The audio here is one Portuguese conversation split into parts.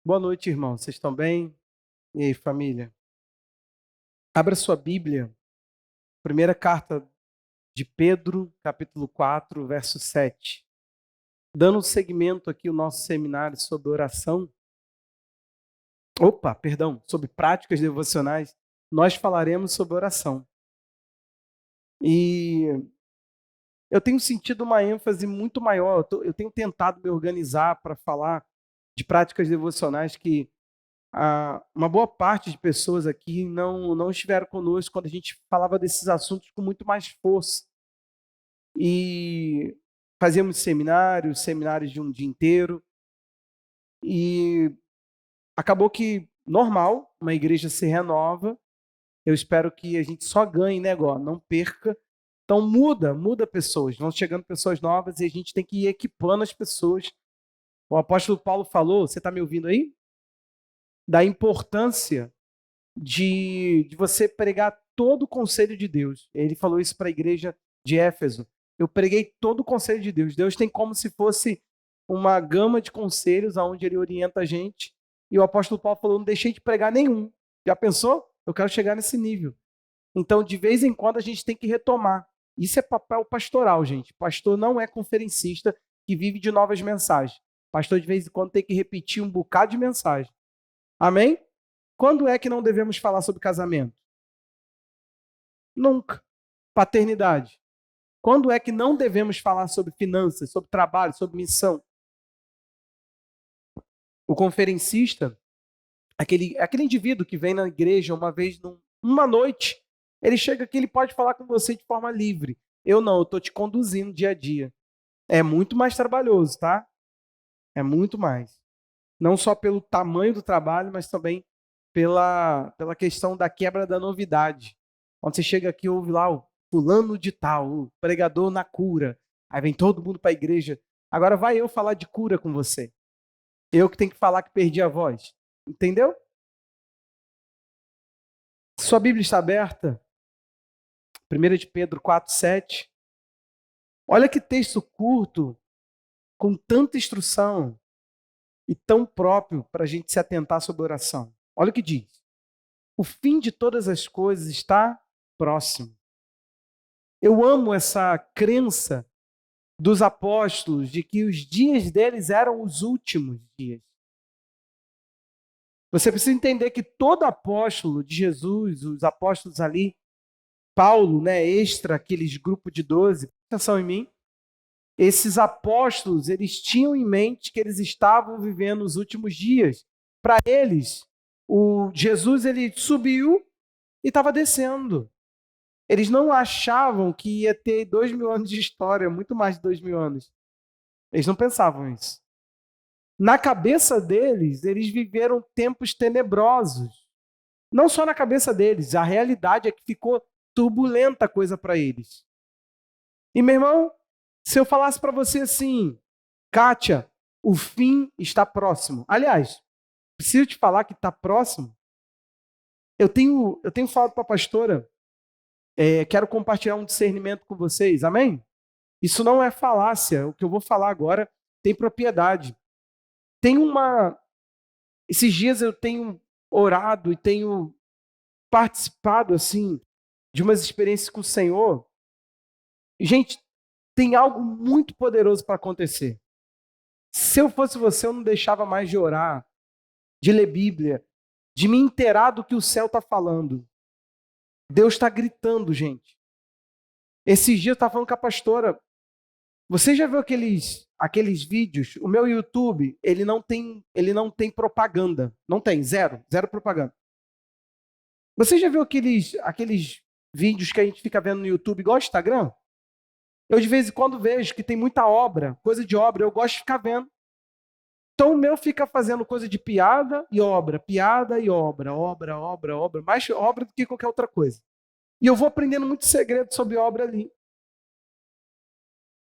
Boa noite, irmão. Vocês estão bem? E aí, família? Abra sua Bíblia, primeira carta de Pedro, capítulo 4, verso 7. Dando seguimento aqui ao nosso seminário sobre oração. Sobre práticas devocionais, nós falaremos sobre oração. E eu tenho sentido uma ênfase muito maior, eu tenho tentado me organizar para falar de práticas devocionais que uma boa parte de pessoas aqui não estiveram conosco quando a gente falava desses assuntos com muito mais força. E fazíamos seminários de um dia inteiro, e acabou que, normal, uma igreja se renova, eu espero que a gente só ganhe, né, agora, não perca. Então muda pessoas, vão chegando pessoas novas e a gente tem que ir equipando as pessoas. O apóstolo Paulo falou, você está me ouvindo aí? Da importância de você pregar todo o conselho de Deus. Ele falou isso para a igreja de Éfeso. Eu preguei todo o conselho de Deus. Deus tem como se fosse uma gama de conselhos aonde ele orienta a gente. E o apóstolo Paulo falou, não deixei de pregar nenhum. Já pensou? Eu quero chegar nesse nível. Então, de vez em quando, a gente tem que retomar. Isso é papel pastoral, gente. Pastor não é conferencista que vive de novas mensagens. Pastor, de vez em quando, tem que repetir um bocado de mensagem. Amém? Quando é que não devemos falar sobre casamento? Nunca. Paternidade. Quando é que não devemos falar sobre finanças, sobre trabalho, sobre missão? O conferencista, aquele indivíduo que vem na igreja uma vez numa noite, ele chega aqui, ele pode falar com você de forma livre. Eu não, eu estou te conduzindo dia a dia. É muito mais trabalhoso, tá? É muito mais. Não só pelo tamanho do trabalho, mas também pela questão da quebra da novidade. Quando você chega aqui, ouve lá o fulano de tal, o pregador na cura. Aí vem todo mundo para a igreja. Agora vai eu falar de cura com você. Eu que tenho que falar que perdi a voz. Entendeu? Sua Bíblia está aberta? 1 de Pedro 4:7. Olha que texto curto, com tanta instrução e tão próprio para a gente se atentar sobre oração. Olha o que diz. O fim de todas as coisas está próximo. Eu amo essa crença dos apóstolos de que os dias deles eram os últimos dias. Você precisa entender que todo apóstolo de Jesus, os apóstolos ali, Paulo, né, extra aqueles grupos de 12, presta atenção em mim, esses apóstolos, eles tinham em mente que eles estavam vivendo os últimos dias. Para eles, o Jesus ele subiu e estava descendo. Eles não achavam que ia ter 2.000 anos de história, muito mais de 2.000 anos. Eles não pensavam isso. Na cabeça deles, eles viveram tempos tenebrosos. Não só na cabeça deles, a realidade é que ficou turbulenta a coisa para eles. E, meu irmão, se eu falasse para você assim, Kátia, o fim está próximo. Aliás, preciso te falar que está próximo. Eu tenho falado para a pastora, quero compartilhar um discernimento com vocês, amém? Isso não é falácia, o que eu vou falar agora tem propriedade. Tem uma. Esses dias eu tenho orado e tenho participado, assim, de umas experiências com o Senhor. Gente, tem algo muito poderoso para acontecer. Se eu fosse você, eu não deixava mais de orar, de ler Bíblia, de me inteirar do que o céu está falando. Deus está gritando, gente. Esses dias eu estava falando com a pastora. Você já viu aqueles vídeos? O meu YouTube, ele não tem propaganda. Não tem, zero propaganda. Você já viu aqueles vídeos que a gente fica vendo no YouTube, igual o Instagram? Eu de vez em quando vejo que tem muita obra, coisa de obra, eu gosto de ficar vendo. Então o meu fica fazendo coisa de piada e obra, mais obra do que qualquer outra coisa. E eu vou aprendendo muito segredo sobre obra ali.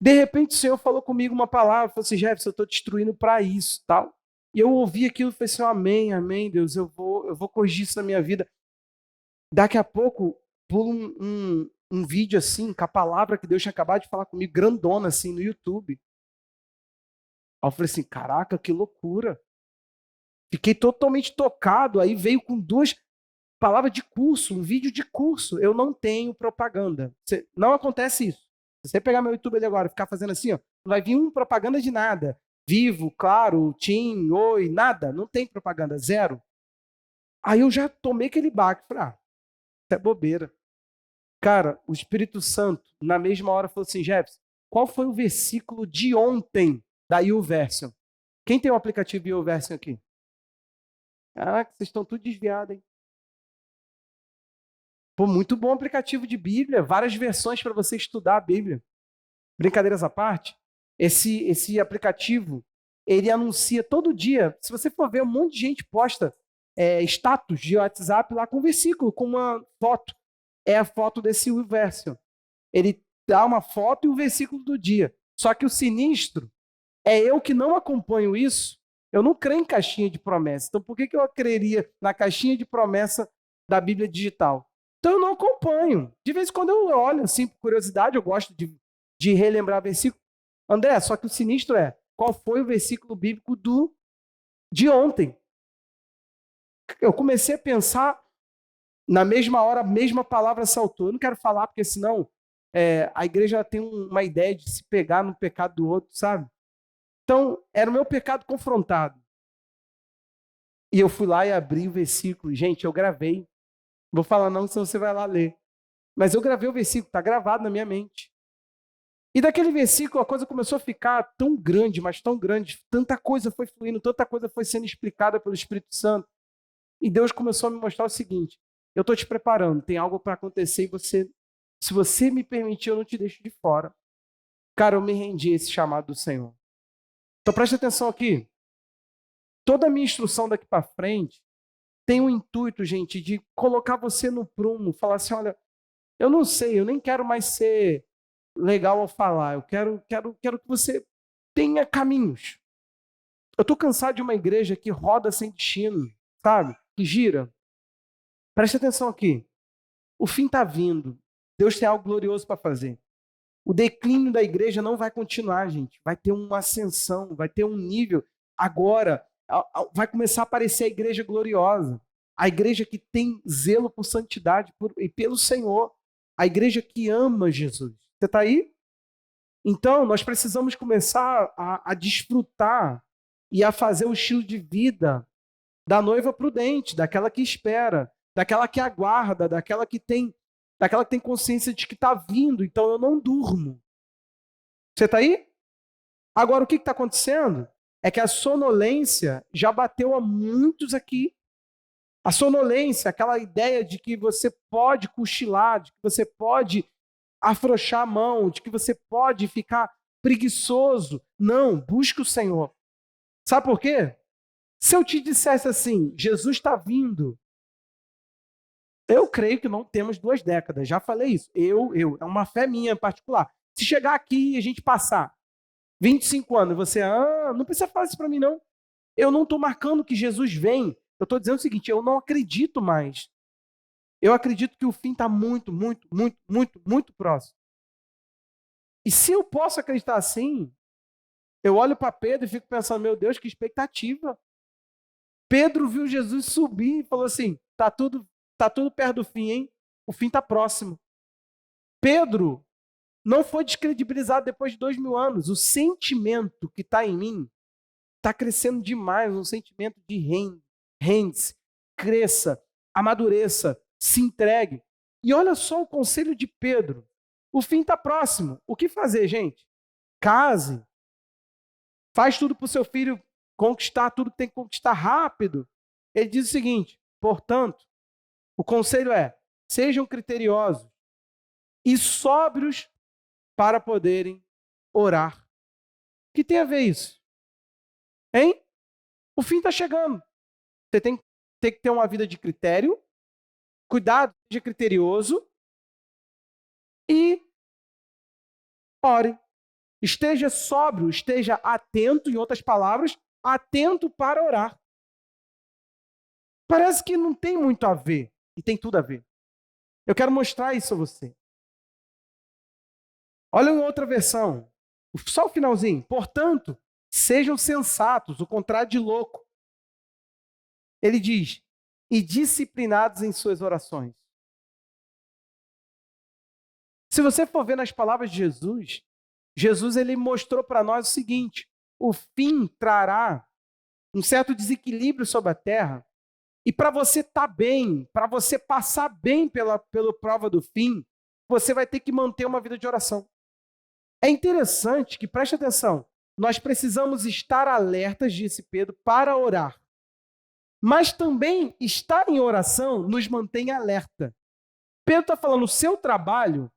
De repente o Senhor falou comigo uma palavra, falou assim, Jefferson, eu estou destruindo para isso, tal. E eu ouvi aquilo e falei assim, amém, amém, Deus, eu vou corrigir isso na minha vida. Daqui a pouco, pula um vídeo assim, com a palavra que Deus tinha acabado de falar comigo, grandona assim, no YouTube. Aí eu falei assim, caraca, que loucura. Fiquei totalmente tocado, aí veio com 2 palavras de curso, um vídeo de curso. Eu não tenho propaganda. Não acontece isso. Se você pegar meu YouTube ali agora e ficar fazendo assim, ó, não vai vir propaganda de nada. Vivo, Claro, TIM, Oi, nada. Não tem propaganda, zero. Aí eu já tomei aquele baque. Falei, isso é bobeira. Cara, o Espírito Santo, na mesma hora, falou assim, Jefferson, qual foi o versículo de ontem da YouVersion? Quem tem o aplicativo YouVersion aqui? Caraca, vocês estão tudo desviados, hein? Pô, muito bom aplicativo de Bíblia, várias versões para você estudar a Bíblia. Brincadeiras à parte, esse aplicativo, ele anuncia todo dia. Se você for ver, um monte de gente posta status de WhatsApp lá com versículo, com uma foto. É a foto desse YouVersion. Ele dá uma foto e o versículo do dia. Só que o sinistro é eu que não acompanho isso. Eu não creio em caixinha de promessa. Então, por que eu creria na caixinha de promessa da Bíblia digital? Então, eu não acompanho. De vez em quando eu olho, assim, por curiosidade, eu gosto de relembrar versículo. André, só que o sinistro é, qual foi o versículo bíblico de ontem? Eu comecei a pensar, na mesma hora, a mesma palavra saltou. Eu não quero falar, porque senão a igreja tem uma ideia de se pegar no pecado do outro, sabe? Então, era o meu pecado confrontado. E eu fui lá e abri o versículo. Gente, eu gravei. Vou falar não, senão você vai lá ler. Mas eu gravei o versículo, está gravado na minha mente. E daquele versículo a coisa começou a ficar tão grande, mas tão grande. Tanta coisa foi fluindo, tanta coisa foi sendo explicada pelo Espírito Santo. E Deus começou a me mostrar o seguinte: eu estou te preparando, tem algo para acontecer e você, se você me permitir, eu não te deixo de fora. Cara, eu me rendi a esse chamado do Senhor. Então preste atenção aqui. Toda a minha instrução daqui para frente tem o intuito, gente, de colocar você no prumo, falar assim, olha, eu não sei, eu nem quero mais ser legal ao falar, eu quero que você tenha caminhos. Eu estou cansado de uma igreja que roda sem destino, sabe? Que gira. Preste atenção aqui. O fim está vindo. Deus tem algo glorioso para fazer. O declínio da igreja não vai continuar, gente. Vai ter uma ascensão, vai ter um nível. Agora, vai começar a aparecer a igreja gloriosa. A igreja que tem zelo por santidade e pelo Senhor. A igreja que ama Jesus. Você está aí? Então, nós precisamos começar a desfrutar e a fazer o estilo de vida da noiva prudente, daquela que espera, daquela que aguarda, daquela que tem consciência de que está vindo, então eu não durmo. Você está aí? Agora, o que está acontecendo? É que a sonolência já bateu a muitos aqui. A sonolência, aquela ideia de que você pode cochilar, de que você pode afrouxar a mão, de que você pode ficar preguiçoso. Não, busque o Senhor. Sabe por quê? Se eu te dissesse assim, Jesus está vindo, eu creio que não temos 2 décadas, já falei isso. É uma fé minha em particular. Se chegar aqui e a gente passar 25 anos, você, não precisa falar isso para mim, não. Eu não estou marcando que Jesus vem. Eu estou dizendo o seguinte, eu não acredito mais. Eu acredito que o fim está muito, muito, muito, muito, muito próximo. E se eu posso acreditar assim, eu olho para Pedro e fico pensando, meu Deus, que expectativa. Pedro viu Jesus subir e falou assim, tá tudo perto do fim, hein? O fim está próximo. Pedro não foi descredibilizado depois de 2000 anos. O sentimento que está em mim está crescendo demais, um sentimento de rende-se, cresça, amadureça, se entregue. E olha só o conselho de Pedro. O fim está próximo. O que fazer, gente? Case. Faz tudo para o seu filho conquistar tudo que tem que conquistar rápido. Ele diz o seguinte, portanto, o conselho é, sejam criteriosos e sóbrios para poderem orar. O que tem a ver isso? Hein? O fim está chegando. Você tem que ter uma vida de critério, cuidado, seja criterioso e ore. Esteja sóbrio, esteja atento, em outras palavras, atento para orar. Parece que não tem muito a ver, e tem tudo a ver. Eu quero mostrar isso a você. Olha uma outra versão, só o finalzinho. Portanto, sejam sensatos, o contrário de louco. Ele diz, e disciplinados em suas orações. Se você for ver nas palavras de Jesus, Jesus ele mostrou para nós o seguinte, o fim trará um certo desequilíbrio sobre a terra, e para você estar bem, para você passar bem pela prova do fim, você vai ter que manter uma vida de oração. É interessante que, preste atenção, nós precisamos estar alertas, disse Pedro, para orar. Mas também estar em oração nos mantém alerta. Pedro está falando, o seu trabalho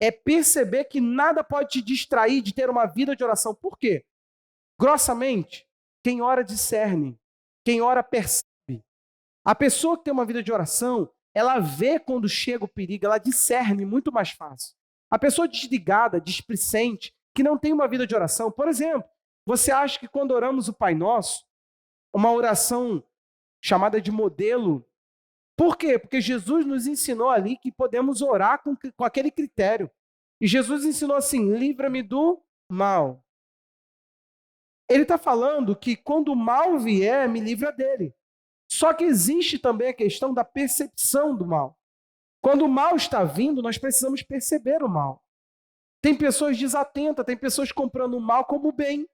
é perceber que nada pode te distrair de ter uma vida de oração. Por quê? Grossamente, quem ora discerne, quem ora percebe. A pessoa que tem uma vida de oração, ela vê quando chega o perigo, ela discerne muito mais fácil. A pessoa desligada, displicente, que não tem uma vida de oração, por exemplo, você acha que quando oramos o Pai Nosso, uma oração chamada de modelo, por quê? Porque Jesus nos ensinou ali que podemos orar com aquele critério. E Jesus ensinou assim, livra-me do mal. Ele está falando que quando o mal vier, me livra dele. Só que existe também a questão da percepção do mal. Quando o mal está vindo, nós precisamos perceber o mal. Tem pessoas desatentas, tem pessoas comprando o mal como bem.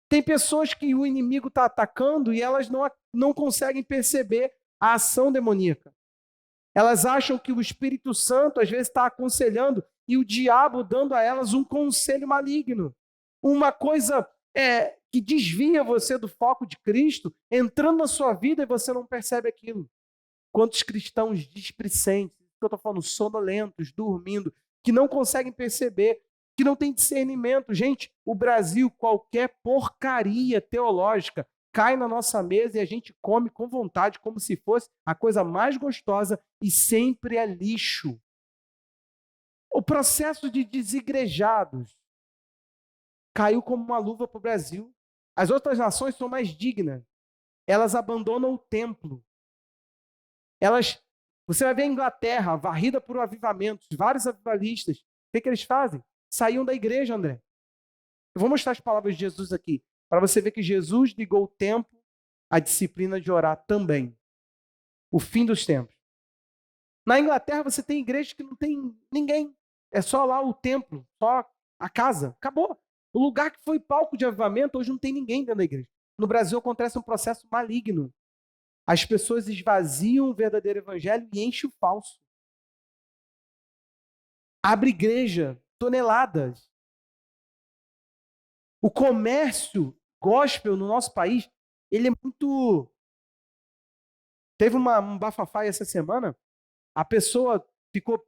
Tem pessoas que o inimigo está atacando e elas não conseguem perceber a ação demoníaca. Elas acham que o Espírito Santo às vezes está aconselhando e o diabo dando a elas um conselho maligno. Uma coisa que desvia você do foco de Cristo, entrando na sua vida e você não percebe aquilo. Quantos cristãos displicentes, que eu estou falando, sonolentos, dormindo, que não conseguem perceber, que não tem discernimento. Gente, o Brasil, qualquer porcaria teológica cai na nossa mesa e a gente come com vontade, como se fosse a coisa mais gostosa e sempre é lixo. O processo de desigrejados caiu como uma luva para o Brasil. As outras nações são mais dignas. Elas abandonam o templo. Você vai ver a Inglaterra varrida por avivamentos, vários avivalistas. O que eles fazem? Saíam da igreja, André. Eu vou mostrar as palavras de Jesus aqui, para você ver que Jesus ligou o tempo à disciplina de orar também. O fim dos tempos. Na Inglaterra você tem igrejas que não tem ninguém. É só lá o templo, só a casa. Acabou. O lugar que foi palco de avivamento, hoje não tem ninguém dentro da igreja. No Brasil acontece um processo maligno. As pessoas esvaziam o verdadeiro evangelho e enchem o falso. Abre igreja, toneladas. O comércio gospel no nosso país, ele é muito... Teve um bafafá essa semana, a pessoa ficou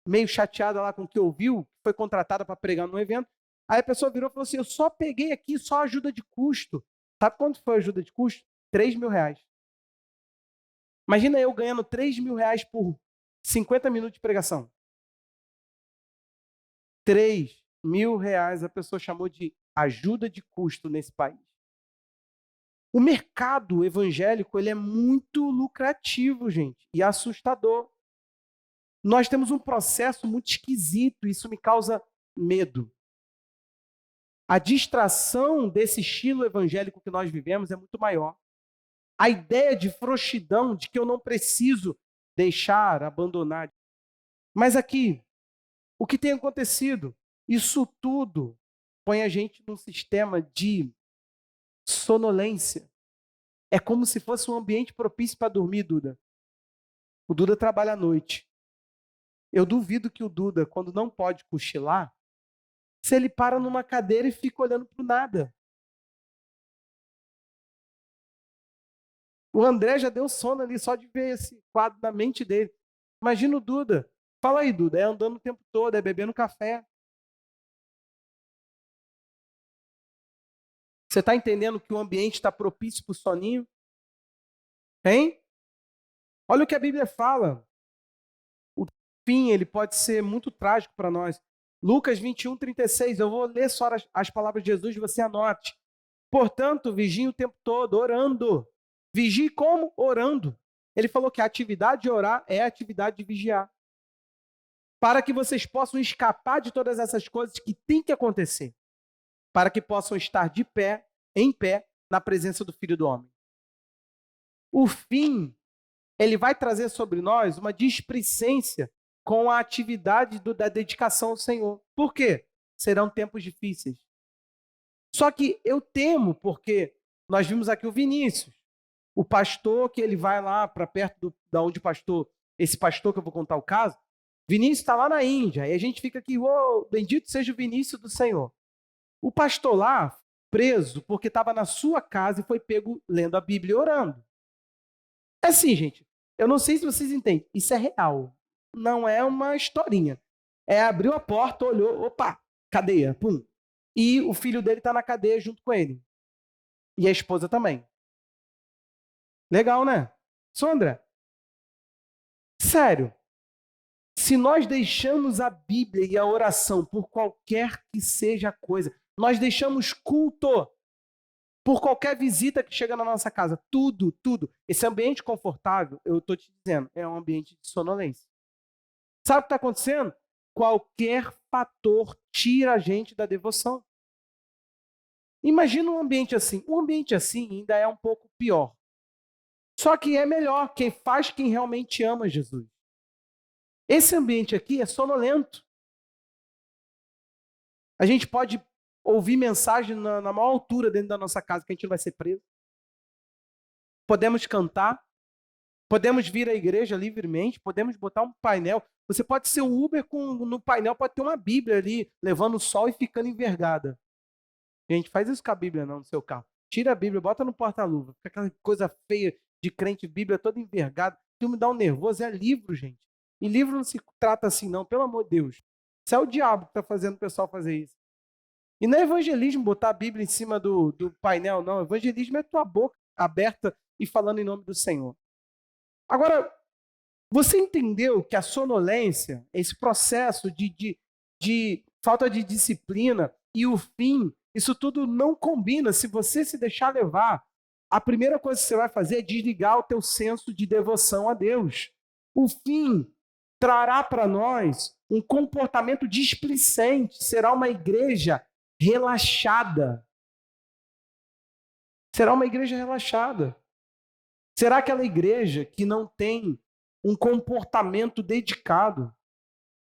meio chateada lá com o que ouviu, foi contratada para pregar num evento, aí a pessoa virou e falou assim, eu só peguei aqui só ajuda de custo. Sabe quanto foi a ajuda de custo? R$3.000. Imagina eu ganhando R$3.000 por 50 minutos de pregação. R$3.000 a pessoa chamou de ajuda de custo nesse país. O mercado evangélico ele é muito lucrativo, gente, e assustador. Nós temos um processo muito esquisito, isso me causa medo. A distração desse estilo evangélico que nós vivemos é muito maior. A ideia de frouxidão, de que eu não preciso deixar, abandonar. Mas aqui, o que tem acontecido? Isso tudo põe a gente num sistema de sonolência. É como se fosse um ambiente propício para dormir, Duda. O Duda trabalha à noite. Eu duvido que o Duda, quando não pode cochilar, se ele para numa cadeira e fica olhando para o nada. O André já deu sono ali só de ver esse quadro na mente dele. Imagina o Duda. Fala aí, Duda. É andando o tempo todo, é bebendo café. Você está entendendo que o ambiente está propício para o soninho? Hein? Olha o que a Bíblia fala. O fim ele pode ser muito trágico para nós. Lucas 21:36. Eu vou ler só as palavras de Jesus e você anote. Portanto, vigie o tempo todo, orando. Vigie como? Orando. Ele falou que a atividade de orar é a atividade de vigiar. Para que vocês possam escapar de todas essas coisas que têm que acontecer. Para que possam estar de pé, em pé, na presença do Filho do Homem. O fim, ele vai trazer sobre nós uma displicência com a atividade da dedicação ao Senhor. Por quê? Serão tempos difíceis. Só que eu temo, porque nós vimos aqui o Vinícius, o pastor que ele vai lá para perto da onde o pastor, esse pastor que eu vou contar o caso, Vinícius está lá na Índia, e a gente fica aqui, oh, bendito seja o Vinícius do Senhor. O pastor lá, preso, porque estava na sua casa e foi pego lendo a Bíblia e orando. É assim, gente, eu não sei se vocês entendem, isso é real, não é uma historinha. É, abriu a porta, olhou, opa, cadeia, pum. E o filho dele está na cadeia junto com ele. E a esposa também. Legal, né? Sondra, sério, se nós deixamos a Bíblia e a oração por qualquer que seja a coisa, nós deixamos culto por qualquer visita que chega na nossa casa, tudo, tudo. Esse ambiente confortável, eu estou te dizendo, é um ambiente de sonolência. Sabe o que está acontecendo? Qualquer fator tira a gente da devoção. Imagina um ambiente assim. Um ambiente assim ainda é um pouco pior. Só que é melhor, quem faz quem realmente ama Jesus. Esse ambiente aqui é sonolento. A gente pode ouvir mensagem na maior altura dentro da nossa casa, que a gente não vai ser preso. Podemos cantar. Podemos vir à igreja livremente. Podemos botar um painel. Você pode ser um Uber no painel, pode ter uma Bíblia ali, levando o sol e ficando envergada. Gente, faz isso com a Bíblia não, no seu carro. Tira a Bíblia, bota no porta-luva. Fica aquela coisa feia de crente, Bíblia toda envergada. Aquilo me dá um nervoso. É livro, gente. E livro não se trata assim, não, pelo amor de Deus. Isso é o diabo que está fazendo o pessoal fazer isso. E não é evangelismo botar a Bíblia em cima do painel, não. Evangelismo é tua boca aberta e falando em nome do Senhor. Agora, você entendeu que a sonolência, esse processo de falta de disciplina e o fim, isso tudo não combina. Se você se deixar levar, a primeira coisa que você vai fazer é desligar o teu senso de devoção a Deus. O fim trará para nós um comportamento displicente, será uma igreja relaxada. Será uma igreja relaxada. Será aquela igreja que não tem um comportamento dedicado?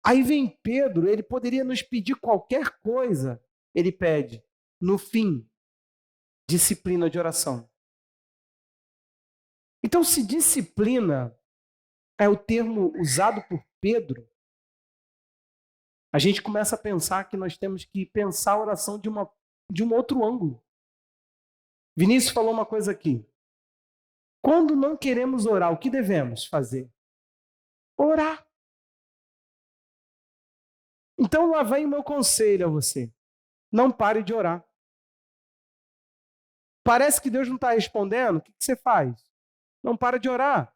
Aí vem Pedro, ele poderia nos pedir qualquer coisa. Ele pede, no fim, disciplina de oração. Então, se disciplina é o termo usado por Pedro, a gente começa a pensar que nós temos que pensar a oração de um outro ângulo. Vinícius falou uma coisa aqui. Quando não queremos orar, o que devemos fazer? Orar. Então lá vem o meu conselho a você. Não pare de orar. Parece que Deus não está respondendo, o que você faz? Não para de orar.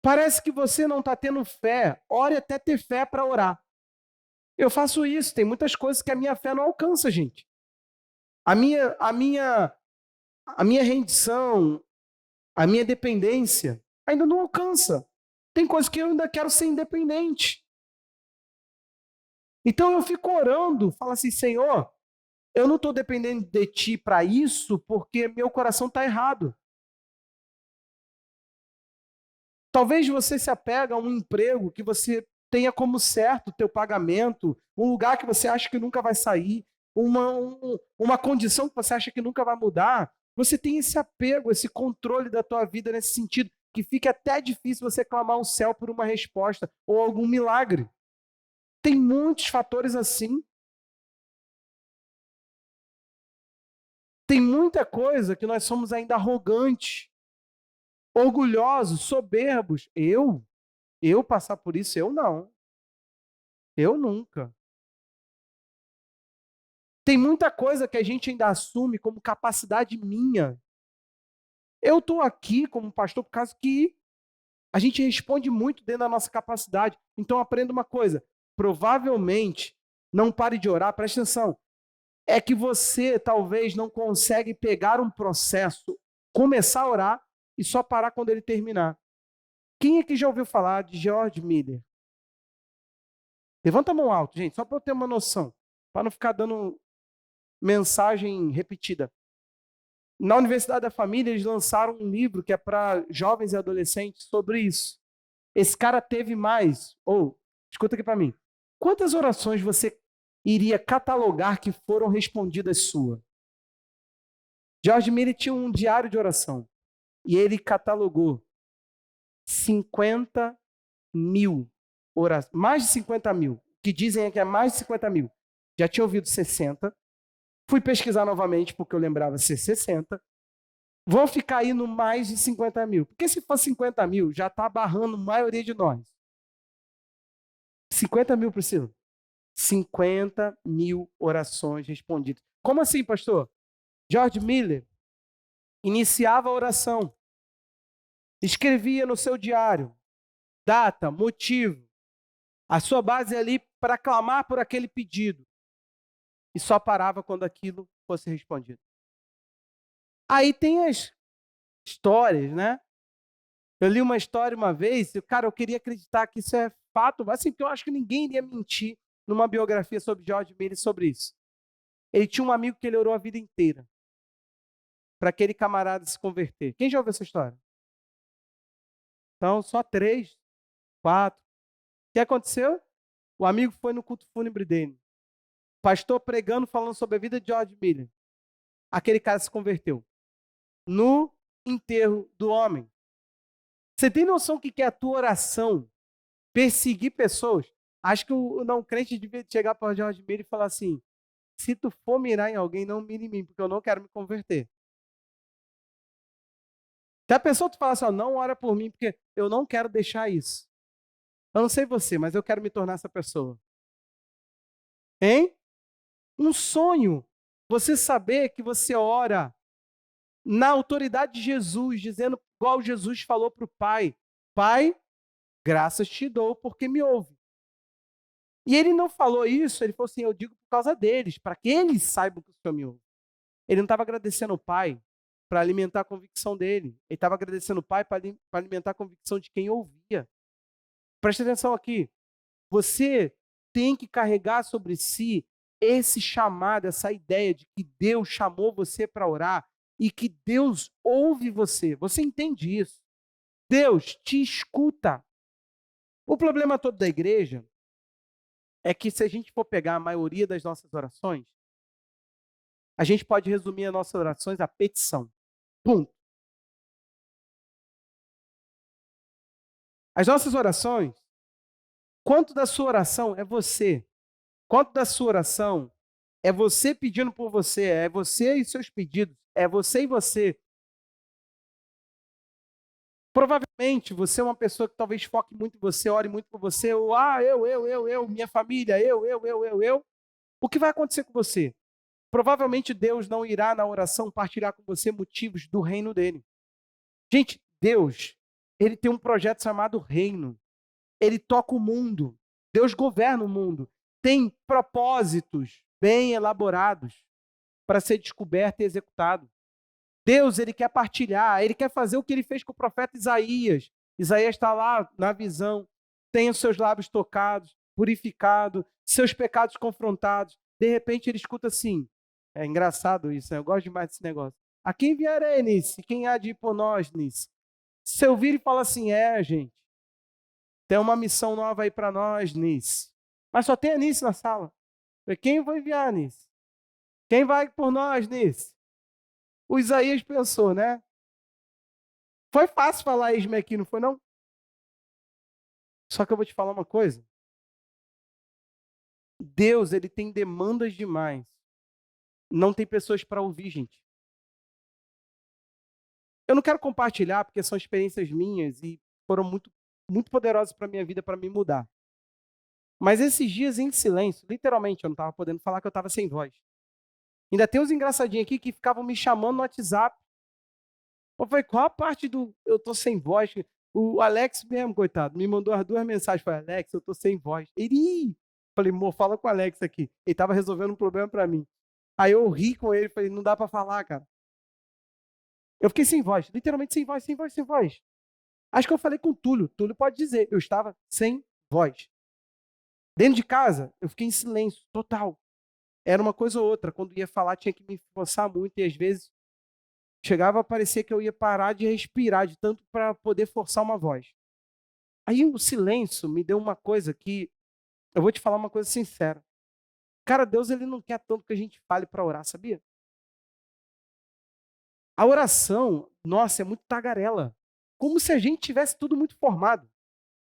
Parece que você não está tendo fé, ore até ter fé para orar. Eu faço isso, tem muitas coisas que a minha fé não alcança, gente. A minha rendição, a minha dependência ainda não alcança. Tem coisas que eu ainda quero ser independente. Então eu fico orando, falo assim, Senhor, eu não estou dependendo de Ti para isso porque meu coração está errado. Talvez você se apega a um emprego que você tenha como certo o teu pagamento, um lugar que você acha que nunca vai sair, uma condição que você acha que nunca vai mudar. Você tem esse apego, esse controle da tua vida nesse sentido, que fica até difícil você clamar ao céu por uma resposta ou algum milagre. Tem muitos fatores assim. Tem muita coisa que nós somos ainda arrogantes, orgulhosos, soberbos. Eu passar por isso, eu não. Eu nunca. Tem muita coisa que a gente ainda assume como capacidade minha. Eu estou aqui como pastor por causa que a gente responde muito dentro da nossa capacidade. Então aprenda uma coisa, provavelmente, não pare de orar, preste atenção, é que você talvez não consegue pegar um processo, começar a orar e só parar quando ele terminar. Quem aqui já ouviu falar de George Miller? Levanta a mão alto, gente, só para eu ter uma noção, para não ficar dando mensagem repetida. Na Universidade da Família, eles lançaram um livro que é para jovens e adolescentes sobre isso. Esse cara teve mais, escuta aqui para mim, quantas orações você iria catalogar que foram respondidas sua? George Miller tinha um diário de oração e ele catalogou 50 mil orações, mais de 50 mil, que dizem é que é mais de 50 mil. Já tinha ouvido 60, fui pesquisar novamente porque eu lembrava ser 60, vão ficar aí no mais de 50 mil, porque se for 50 mil, já está barrando a maioria de nós. 50 mil, Priscila? 50 mil orações respondidas. Como assim, pastor? George Miller iniciava a oração, escrevia no seu diário, data, motivo, a sua base ali para clamar por aquele pedido. E só parava quando aquilo fosse respondido. Aí tem as histórias, né? Eu li uma história uma vez, e, cara, eu queria acreditar que isso é fato, assim, porque eu acho que ninguém iria mentir numa biografia sobre George Miller sobre isso. Ele tinha um amigo que ele orou a vida inteira para aquele camarada se converter. Quem já ouviu essa história? Então, só 3, 4. O que aconteceu? O amigo foi no culto fúnebre dele. Pastor pregando, falando sobre a vida de George Miller. Aquele cara se converteu. No enterro do homem. Você tem noção que é a tua oração perseguir pessoas? Acho que o não crente devia chegar para o George Miller e falar assim, se tu for mirar em alguém, não mire em mim, porque eu não quero me converter. Se a pessoa tu fala assim, não ora por mim, porque eu não quero deixar isso. Eu não sei você, mas eu quero me tornar essa pessoa. Hein? Um sonho. Você saber que você ora na autoridade de Jesus, dizendo igual Jesus falou para o Pai. Pai, graças te dou porque me ouve. E ele não falou isso, ele falou assim, eu digo por causa deles, para que eles saibam que o Senhor me ouve. Ele não estava agradecendo o Pai para alimentar a convicção dele. Ele estava agradecendo o Pai para alimentar a convicção de quem ouvia. Preste atenção aqui. Você tem que carregar sobre si esse chamado, essa ideia de que Deus chamou você para orar e que Deus ouve você. Você entende isso? Deus te escuta. O problema todo da igreja é que se a gente for pegar a maioria das nossas orações, a gente pode resumir as nossas orações a petição. Ponto. As nossas orações, quanto da sua oração é você? Quanto da sua oração é você pedindo por você? É você e seus pedidos? É você e você? Provavelmente você é uma pessoa que talvez foque muito em você, ore muito por você, ou eu, minha família, eu. O que vai acontecer com você? Provavelmente Deus não irá na oração partilhar com você motivos do reino dele. Gente, Deus, ele tem um projeto chamado reino. Ele toca o mundo. Deus governa o mundo. Tem propósitos bem elaborados para ser descoberto e executado. Deus, ele quer partilhar, ele quer fazer o que ele fez com o profeta Isaías. Isaías está lá na visão, tem os seus lábios tocados, purificado, seus pecados confrontados. De repente ele escuta assim, é engraçado isso, né? Eu gosto demais desse negócio. A quem enviarei, Nice? Quem há de ir por nós, Nice? Se eu vir e falar assim, gente, tem uma missão nova aí para nós, Nice. Mas só tem a Nice na sala. Quem eu vou enviar, Nice? Quem vai por nós, Nice? O Isaías pensou, né? Foi fácil falar eis-me aqui, não foi não? Só que eu vou te falar uma coisa. Deus, ele tem demandas demais. Não tem pessoas para ouvir, gente. Eu não quero compartilhar porque são experiências minhas e foram muito, muito poderosas para a minha vida, para me mudar. Mas esses dias em silêncio, literalmente, eu não estava podendo falar que eu estava sem voz. Ainda tem uns engraçadinhos aqui que ficavam me chamando no WhatsApp. Eu falei, qual a parte do eu tô sem voz? O Alex mesmo, coitado, me mandou as 2 mensagens. Falei, Alex, eu tô sem voz. Ele, falei, amor, fala com o Alex aqui. Ele tava resolvendo um problema para mim. Aí eu ri com ele, falei, não dá para falar, cara. Eu fiquei sem voz, literalmente sem voz, sem voz, sem voz. Acho que eu falei com o Túlio. Túlio pode dizer, eu estava sem voz. Dentro de casa, eu fiquei em silêncio, total. Era uma coisa ou outra. Quando ia falar, tinha que me esforçar muito e às vezes Chegava a parecer que eu ia parar de respirar, de tanto para poder forçar uma voz. Aí o silêncio me deu uma coisa que, eu vou te falar uma coisa sincera. Cara, Deus ele não quer tanto que a gente fale para orar, sabia? A oração, nossa, é muito tagarela. Como se a gente tivesse tudo muito formado.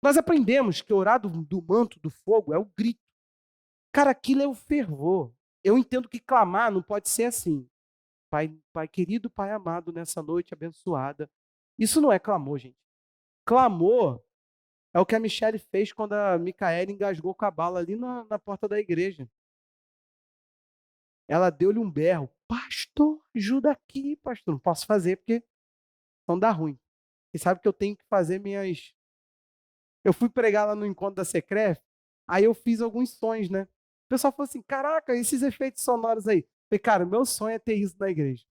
Nós aprendemos que orar do manto, do fogo, é o grito. Cara, aquilo é o fervor. Eu entendo que clamar não pode ser assim. Pai, pai querido, Pai amado, nessa noite abençoada. Isso não é clamor, gente. Clamor é o que a Michelle fez quando a Micaela engasgou com a bala ali na porta da igreja. Ela deu-lhe um berro. Pastor, ajuda aqui, pastor. Não posso fazer porque não dá ruim. E sabe que eu tenho que fazer minhas... Eu fui pregar lá no encontro da Secref, aí eu fiz alguns sons, né? O pessoal falou assim, caraca, esses efeitos sonoros aí. Eu falei, cara, o meu sonho é ter isso na igreja.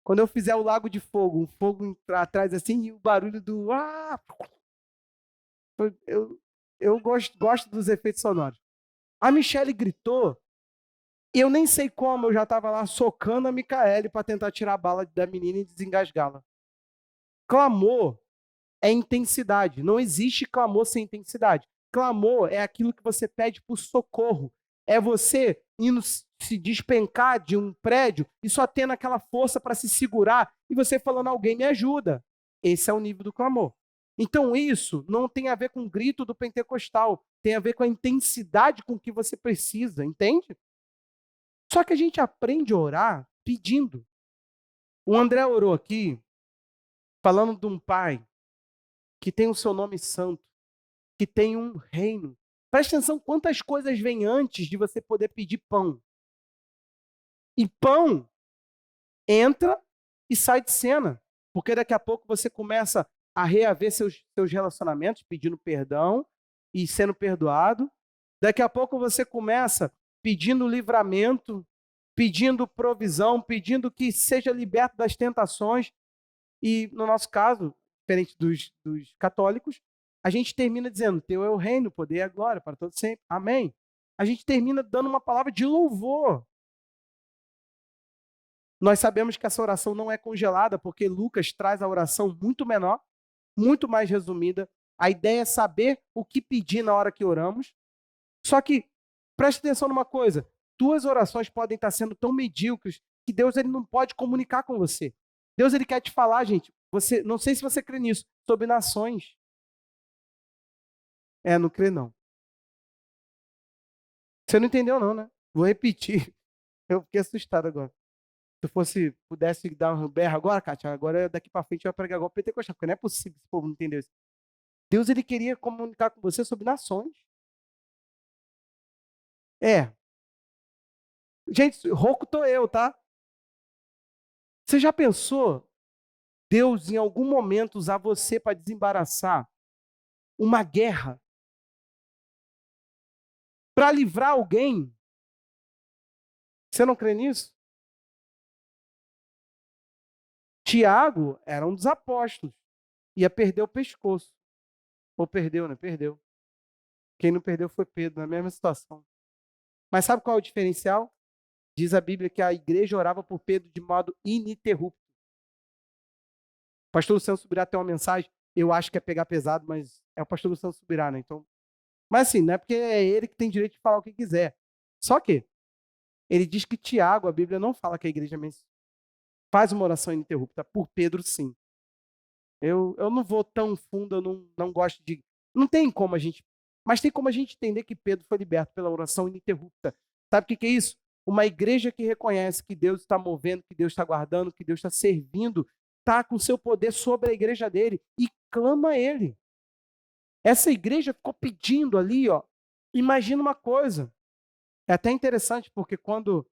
Quando eu fizer o lago de fogo, um fogo atrás assim, e o barulho do... Eu gosto dos efeitos sonoros. A Michelle gritou, e eu nem sei como, eu já estava lá socando a Micaele para tentar tirar a bala da menina e desengasgá-la. Clamor é intensidade. Não existe clamor sem intensidade. Clamor é aquilo que você pede por socorro. É você indo se despencar de um prédio e só tendo aquela força para se segurar e você falando, alguém me ajuda. Esse é o nível do clamor. Então isso não tem a ver com o grito do pentecostal, tem a ver com a intensidade com que você precisa, entende? Só que a gente aprende a orar pedindo. O André orou aqui, falando de um pai que tem o seu nome santo, que tem um reino. Presta atenção quantas coisas vêm antes de você poder pedir pão. E pão entra e sai de cena, porque daqui a pouco você começa a reaver seus relacionamentos, pedindo perdão e sendo perdoado. Daqui a pouco você começa pedindo livramento, pedindo provisão, pedindo que seja liberto das tentações. E, no nosso caso, diferente dos católicos, a gente termina dizendo, teu é o reino, o poder e a glória para todos sempre. Amém. A gente termina dando uma palavra de louvor. Nós sabemos que essa oração não é congelada, porque Lucas traz a oração muito menor, muito mais resumida. A ideia é saber o que pedir na hora que oramos. Só que, preste atenção numa coisa, tuas orações podem estar sendo tão medíocres que Deus ele não pode comunicar com você. Deus ele quer te falar, gente, você, não sei se você crê nisso, sobre nações. Não crê não. Você não entendeu não, né? Vou repetir. Eu fiquei assustado agora. Se eu pudesse dar um berro agora, Kátia, agora daqui para frente eu ia pregar igual pentecostal, porque não é possível esse povo não entender isso. Deus ele queria comunicar com você sobre nações. Gente, rouco tô eu, tá? Você já pensou Deus em algum momento usar você para desembaraçar uma guerra? Para livrar alguém? Você não crê nisso? Tiago era um dos apóstolos. Ia perder o pescoço. Ou perdeu, né? Perdeu. Quem não perdeu foi Pedro, na mesma situação. Mas sabe qual é o diferencial? Diz a Bíblia que a igreja orava por Pedro de modo ininterrupto. O pastor Luciano Subirá tem uma mensagem, eu acho que é pegar pesado, mas é o pastor Luciano Subirá, né? Então, mas assim, não é porque é ele que tem direito de falar o que quiser. Só que ele diz que Tiago, a Bíblia não fala que a igreja faz uma oração ininterrupta. Por Pedro, sim. Eu não vou tão fundo, eu não gosto de... Não tem como a gente... Mas tem como a gente entender que Pedro foi liberto pela oração ininterrupta. Sabe o que é isso? Uma igreja que reconhece que Deus está movendo, que Deus está guardando, que Deus está servindo, está com seu poder sobre a igreja dele e clama a ele. Essa igreja ficou pedindo ali, ó. Imagina uma coisa. É até interessante, porque quando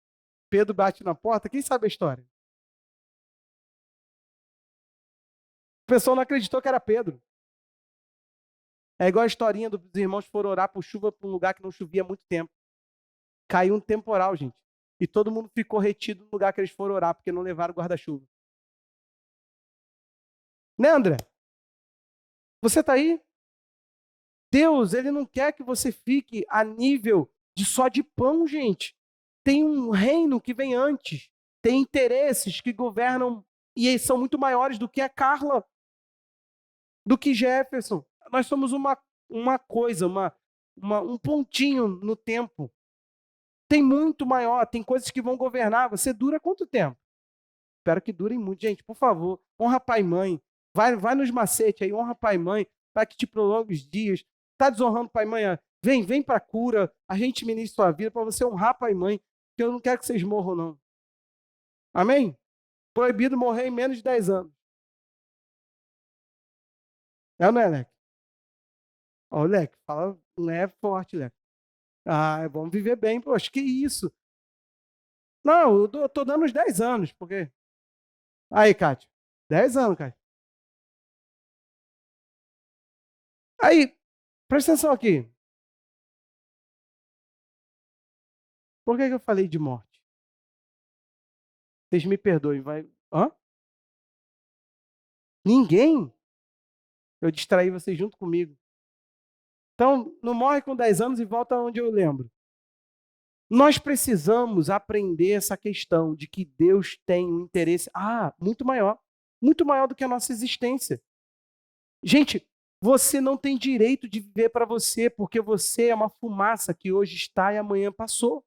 Pedro bate na porta, quem sabe a história? O pessoal não acreditou que era Pedro. É igual a historinha dos irmãos que foram orar por chuva para um lugar que não chovia há muito tempo. Caiu um temporal, gente. E todo mundo ficou retido no lugar que eles foram orar, porque não levaram guarda-chuva. Né, André? Você está aí? Deus, ele não quer que você fique a nível de só de pão, gente. Tem um reino que vem antes. Tem interesses que governam e eles são muito maiores do que a Carla, do que Jefferson. Nós somos uma coisa, um pontinho no tempo. Tem muito maior, tem coisas que vão governar. Você dura quanto tempo? Espero que durem muito. Gente, por favor, honra pai e mãe. Vai nos macetes aí, honra pai e mãe, para que te prolongue os dias. Está desonrando pai e mãe? Vem para a cura. A gente ministra sua vida para você honrar pai e mãe, que eu não quero que vocês morram, não. Amém? Proibido morrer em menos de 10 anos. É ou não é, Leque? Ó, Leque, fala, não é forte, Leque. Vamos viver bem. Poxa, que isso? Não, eu tô dando uns 10 anos, porque... Aí, Kátia. 10 anos, Kátia. Aí, presta atenção aqui. Por que eu falei de morte? Vocês me perdoem, vai... Hã? Ninguém? Eu distraí vocês junto comigo. Então, não morre com 10 anos e volta onde eu lembro. Nós precisamos aprender essa questão de que Deus tem um interesse muito maior do que a nossa existência. Gente, você não tem direito de viver para você, porque você é uma fumaça que hoje está e amanhã passou.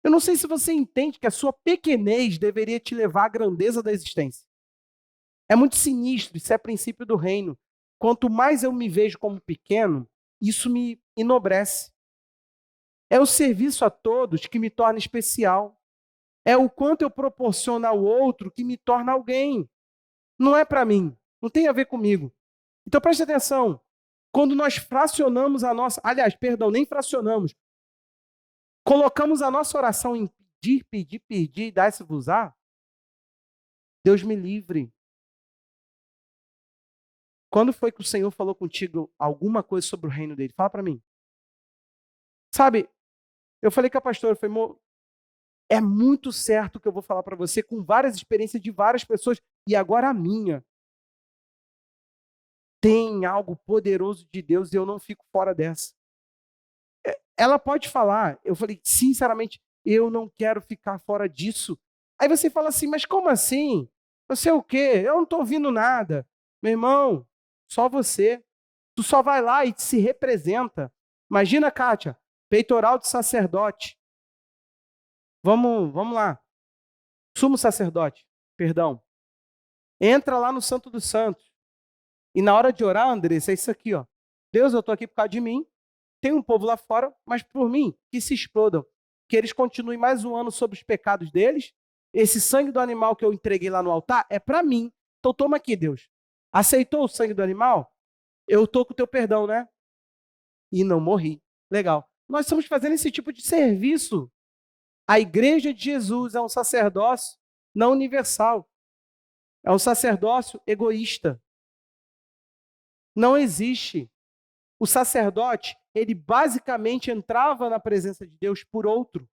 Eu não sei se você entende que a sua pequenez deveria te levar à grandeza da existência. É muito sinistro, isso é princípio do reino. Quanto mais eu me vejo como pequeno, isso me enobrece. É o serviço a todos que me torna especial. É o quanto eu proporciono ao outro que me torna alguém. Não é para mim, não tem a ver comigo. Então preste atenção. Quando nós fracionamos a nossa... Aliás, perdão, nem fracionamos. Colocamos a nossa oração em pedir, e dar-se-vos-á. Deus me livre. Quando foi que o Senhor falou contigo alguma coisa sobre o reino dele? Fala para mim. Sabe, eu falei com a pastora, eu falei, é muito certo o que eu vou falar para você, com várias experiências de várias pessoas, e agora a minha. Tem algo poderoso de Deus e eu não fico fora dessa. Ela pode falar, eu falei, sinceramente, eu não quero ficar fora disso. Aí você fala assim, mas como assim? Você é o quê? Eu não estou ouvindo nada. Meu irmão, só você. Tu só vai lá e se representa. Imagina, Kátia, peitoral de sacerdote. Vamos lá. Sumo sacerdote, perdão. Entra lá no Santo dos Santos. E na hora de orar, Andressa, é isso aqui, ó. Deus, eu estou aqui por causa de mim. Tem um povo lá fora, mas por mim, que se explodam. Que eles continuem mais um ano sobre os pecados deles. Esse sangue do animal que eu entreguei lá no altar é para mim. Então toma aqui, Deus. Aceitou o sangue do animal? Eu estou com o teu perdão, né? E não morri. Legal. Nós estamos fazendo esse tipo de serviço. A igreja de Jesus é um sacerdócio não universal. É um sacerdócio egoísta. Não existe. O sacerdote, ele basicamente entrava na presença de Deus por outro.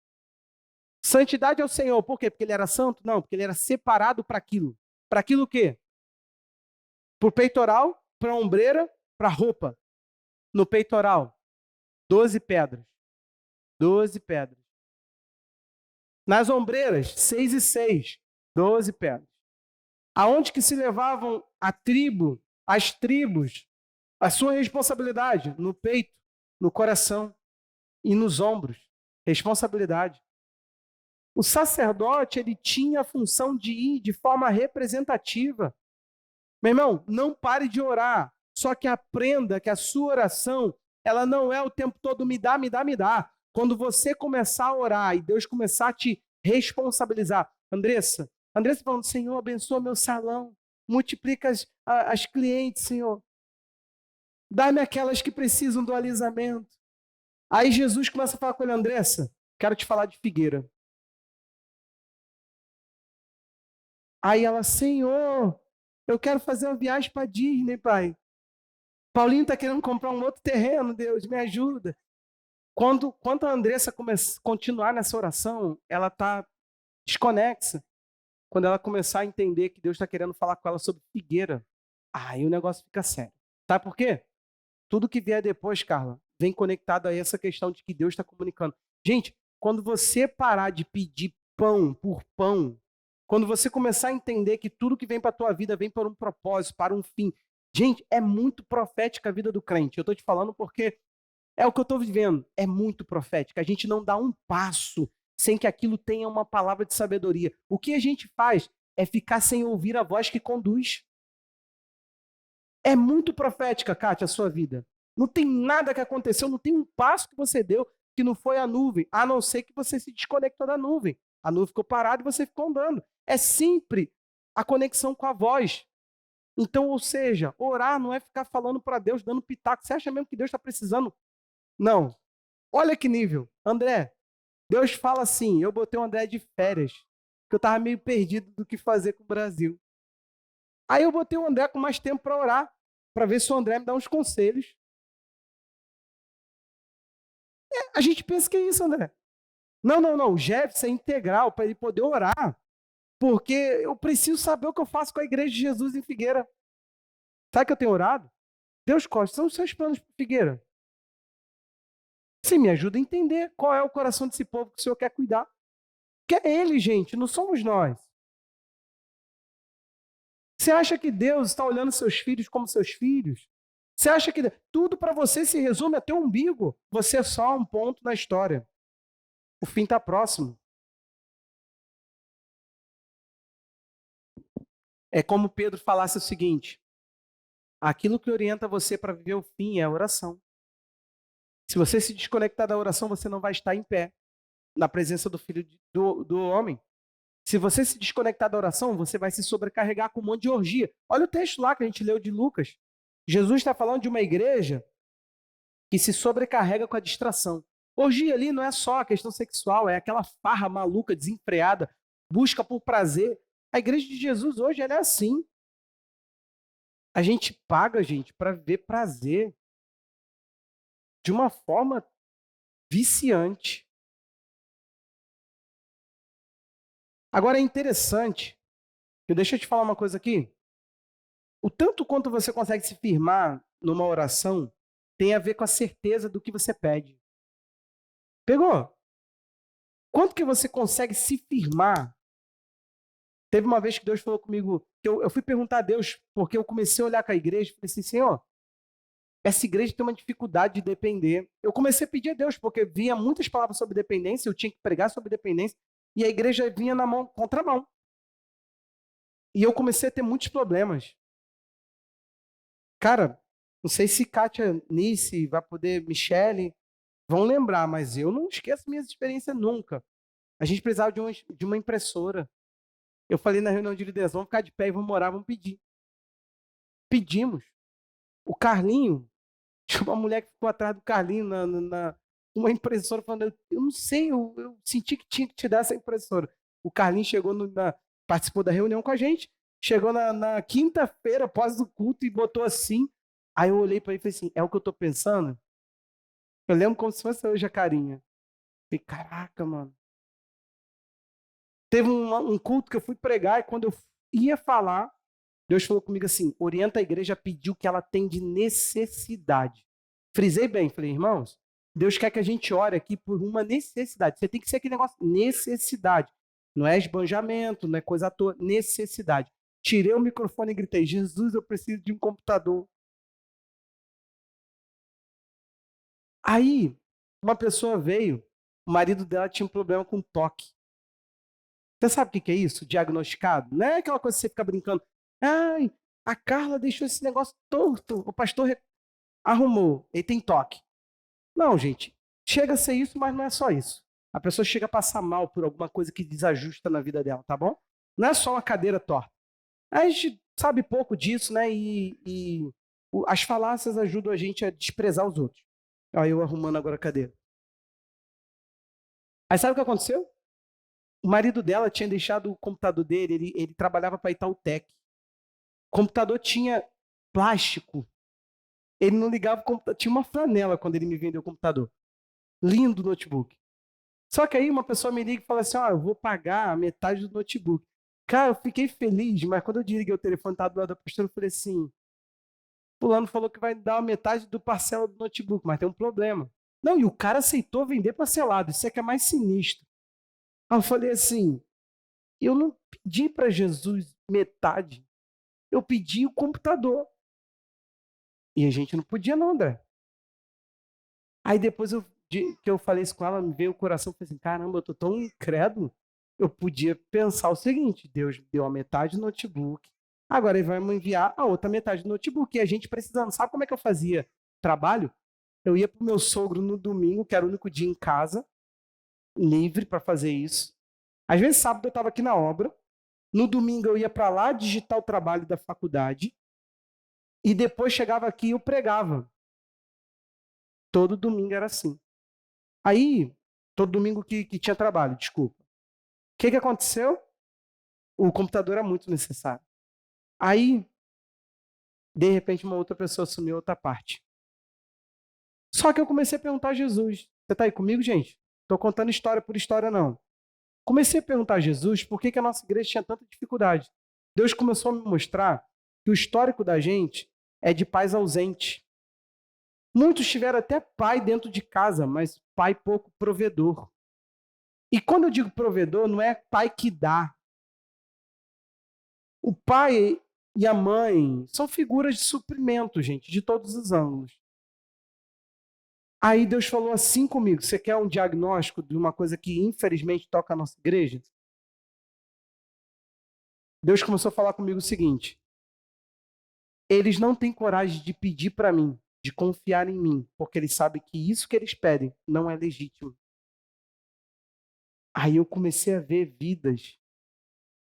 Santidade ao Senhor, por quê? Porque ele era santo? Não, porque ele era separado para aquilo. Para aquilo o quê? Para o peitoral, para a ombreira, para a roupa. No peitoral, 12 pedras. 12 pedras. Nas ombreiras, 6 e 6. 12 pedras. Aonde que se levavam as tribos, a sua responsabilidade? No peito, no coração e nos ombros. Responsabilidade. O sacerdote, ele tinha a função de ir de forma representativa. Meu irmão, não pare de orar. Só que aprenda que a sua oração, ela não é o tempo todo me dá, me dá, me dá. Quando você começar a orar e Deus começar a te responsabilizar. Andressa falando, Senhor, abençoa meu salão. Multiplica as clientes, Senhor. Dá-me aquelas que precisam do alisamento. Aí Jesus começa a falar com ele, Andressa, quero te falar de figueira. Aí ela, Senhor, eu quero fazer uma viagem para Disney, pai. Paulinho está querendo comprar um outro terreno, Deus, me ajuda. Quando a Andressa continuar nessa oração, ela está desconexa. Quando ela começar a entender que Deus está querendo falar com ela sobre figueira, aí o negócio fica sério. Sabe por quê? Tudo que vier depois, Carla, vem conectado a essa questão de que Deus está comunicando. Gente, quando você parar de pedir pão por pão, quando você começar a entender que tudo que vem para a tua vida vem por um propósito, para um fim. Gente, é muito profética a vida do crente. Eu estou te falando porque é o que eu estou vivendo. É muito profética. A gente não dá um passo sem que aquilo tenha uma palavra de sabedoria. O que a gente faz é ficar sem ouvir a voz que conduz. É muito profética, Kátia, a sua vida. Não tem nada que aconteceu, não tem um passo que você deu que não foi a nuvem, a não ser que você se desconectou da nuvem. A nuvem ficou parada e você ficou andando. É sempre a conexão com a voz. Então, ou seja, orar não é ficar falando para Deus, dando pitaco. Você acha mesmo que Deus está precisando? Não. Olha que nível. André, Deus fala assim, eu botei o André de férias, porque eu estava meio perdido do que fazer com o Brasil. Aí eu botei o André com mais tempo para orar, para ver se o André me dá uns conselhos. A gente pensa que é isso, André. Não, não, não. O Jefferson é integral para ele poder orar, porque eu preciso saber o que eu faço com a igreja de Jesus em Figueira. Sabe que eu tenho orado? Deus, quais são os seus planos para Figueira? Você me ajuda a entender qual é o coração desse povo que o Senhor quer cuidar. Que é ele, gente, não somos nós. Você acha que Deus está olhando seus filhos como seus filhos? Você acha que tudo para você se resume a teu umbigo? Você é só um ponto na história. O fim está próximo. É como Pedro falasse o seguinte: aquilo que orienta você para viver o fim é a oração. Se você se desconectar da oração, você não vai estar em pé na presença do Filho do homem. Se você se desconectar da oração, você vai se sobrecarregar com um monte de orgia. Olha o texto lá que a gente leu de Lucas. Jesus está falando de uma igreja que se sobrecarrega com a distração. Orgia ali não é só a questão sexual, é aquela farra maluca, desenfreada, busca por prazer. A igreja de Jesus hoje ela é assim. A gente paga, gente, para ver prazer de uma forma viciante. Agora é interessante, deixa eu te falar uma coisa aqui. O tanto quanto você consegue se firmar numa oração tem a ver com a certeza do que você pede. Pegou? Quanto que você consegue se firmar? Teve uma vez que Deus falou comigo, que eu fui perguntar a Deus, porque eu comecei a olhar com a igreja e falei assim, Senhor, essa igreja tem uma dificuldade de depender. Eu comecei a pedir a Deus, porque vinha muitas palavras sobre dependência, eu tinha que pregar sobre dependência, e a igreja vinha na mão, contramão. E eu comecei a ter muitos problemas. Cara, não sei se Kátia Nice vai poder, Michele, vão lembrar, mas eu não esqueço minhas experiências nunca. A gente precisava de uma impressora. Eu falei na reunião de liderança, vamos ficar de pé e vamos orar, vamos pedir. Pedimos. O Carlinho, tinha uma mulher que ficou atrás do Carlinho uma impressora, falando, eu não sei, eu senti que tinha que te dar essa impressora. O Carlinho chegou, participou da reunião com a gente, chegou na quinta-feira, após o culto, e botou assim. Aí eu olhei para ele e falei assim, é o que eu estou pensando? Eu lembro como se fosse hoje a carinha. Falei, caraca, mano. Teve um culto que eu fui pregar, e quando eu ia falar, Deus falou comigo assim, orienta a igreja a pedir o que ela tem de necessidade. Frisei bem, falei, irmãos, Deus quer que a gente ore aqui por uma necessidade. Você tem que ser aquele negócio, necessidade. Não é esbanjamento, não é coisa à toa, necessidade. Tirei o microfone e gritei, Jesus, eu preciso de um computador. Aí, uma pessoa veio, o marido dela tinha um problema com toque. Você sabe o que é isso? Diagnosticado? Não é aquela coisa que você fica brincando. Ai, a Carla deixou esse negócio torto. O pastor arrumou. Ele tem toque. Não, gente. Chega a ser isso, mas não é só isso. A pessoa chega a passar mal por alguma coisa que desajusta na vida dela, tá bom? Não é só uma cadeira torta. A gente sabe pouco disso, né? As falácias ajudam a gente a desprezar os outros. Olha eu arrumando agora a cadeira. Aí sabe o que aconteceu? O marido dela tinha deixado o computador dele, ele trabalhava para Itautec. O computador tinha plástico. Ele não ligava o computador, tinha uma flanela quando ele me vendeu o computador. Lindo notebook. Só que aí uma pessoa me liga e fala assim, eu vou pagar a metade do notebook. Cara, eu fiquei feliz, mas quando eu desliguei o telefone, estava do lado da pastora, eu falei assim, fulano falou que vai dar a metade do parcela do notebook, mas tem um problema. Não, e o cara aceitou vender parcelado, isso é que é mais sinistro. Aí eu falei assim, Eu não pedi para Jesus metade. Eu pedi o computador. E a gente não podia não, André. Aí depois que eu falei isso com ela, me veio o coração, falei assim, caramba, eu tô tão incrédulo. Eu podia pensar o seguinte, Deus deu a metade do notebook, agora ele vai me enviar a outra metade do notebook. E a gente precisando, sabe como é que eu fazia trabalho? Eu ia pro meu sogro no domingo, que era o único dia em casa, livre para fazer isso. Às vezes sábado eu estava aqui na obra, no domingo eu ia para lá digitar o trabalho da faculdade, e depois chegava aqui e eu pregava. Todo domingo era assim. Aí, todo domingo que tinha trabalho, desculpa. O que aconteceu? O computador era muito necessário. Aí, de repente, uma outra pessoa assumiu outra parte. Só que eu comecei a perguntar a Jesus. Você está aí comigo, gente? Estou contando história por história, não. Comecei a perguntar a Jesus por que a nossa igreja tinha tanta dificuldade. Deus começou a me mostrar que o histórico da gente é de pais ausentes. Muitos tiveram até pai dentro de casa, mas pai pouco provedor. E quando eu digo provedor, não é pai que dá. O pai e a mãe são figuras de suprimento, gente, de todos os ângulos. Aí Deus falou assim comigo: você quer um diagnóstico de uma coisa que infelizmente toca a nossa igreja? Deus começou a falar comigo o seguinte: eles não têm coragem de pedir para mim, de confiar em mim, porque eles sabem que isso que eles pedem não é legítimo. Aí eu comecei a ver vidas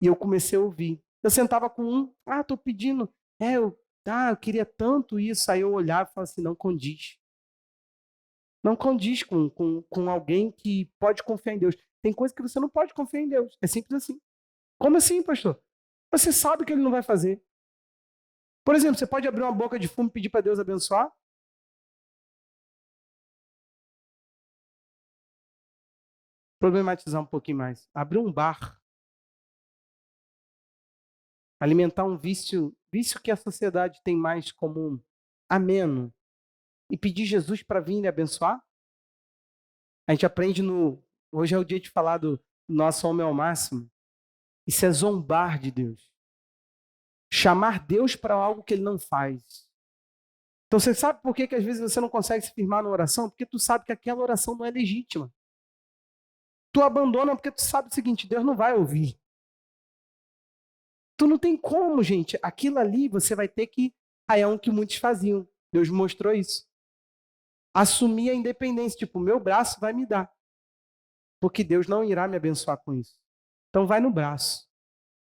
e eu comecei a ouvir. Eu sentava com um, tô pedindo, eu queria tanto isso. Aí eu olhava e falava assim, não condiz. Não condiz com alguém que pode confiar em Deus. Tem coisa que você não pode confiar em Deus. É simples assim. Como assim, pastor? Você sabe que ele não vai fazer. Por exemplo, você pode abrir uma boca de fumo e pedir para Deus abençoar? Problematizar um pouquinho mais. Abrir um bar. Alimentar um vício que a sociedade tem mais comum, ameno. E pedir Jesus para vir e abençoar? A gente aprende no... Hoje é o dia de falar do nosso homem ao máximo. Isso é zombar de Deus. Chamar Deus para algo que ele não faz. Então você sabe por que às vezes você não consegue se firmar na oração? Porque tu sabe que aquela oração não é legítima. Tu abandona porque tu sabe o seguinte, Deus não vai ouvir. Tu não tem como, gente. Aquilo ali você vai ter que... Aí é um que muitos faziam. Deus mostrou isso. Assumir a independência. Tipo, meu braço vai me dar. Porque Deus não irá me abençoar com isso. Então vai no braço.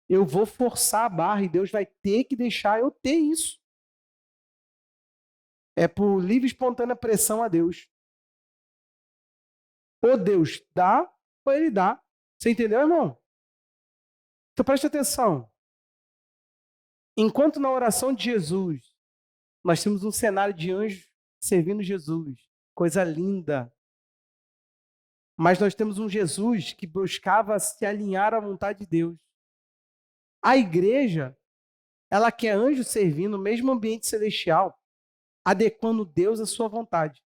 Eu vou forçar a barra e Deus vai ter que deixar eu ter isso. É por livre e espontânea pressão a Deus. Ou Deus dá, ou ele dá. Você entendeu, irmão? Então preste atenção. Enquanto na oração de Jesus, nós temos um cenário de anjos servindo Jesus. Coisa linda. Mas nós temos um Jesus que buscava se alinhar à vontade de Deus. A igreja, ela quer anjos servindo no mesmo ambiente celestial, adequando Deus à sua vontade.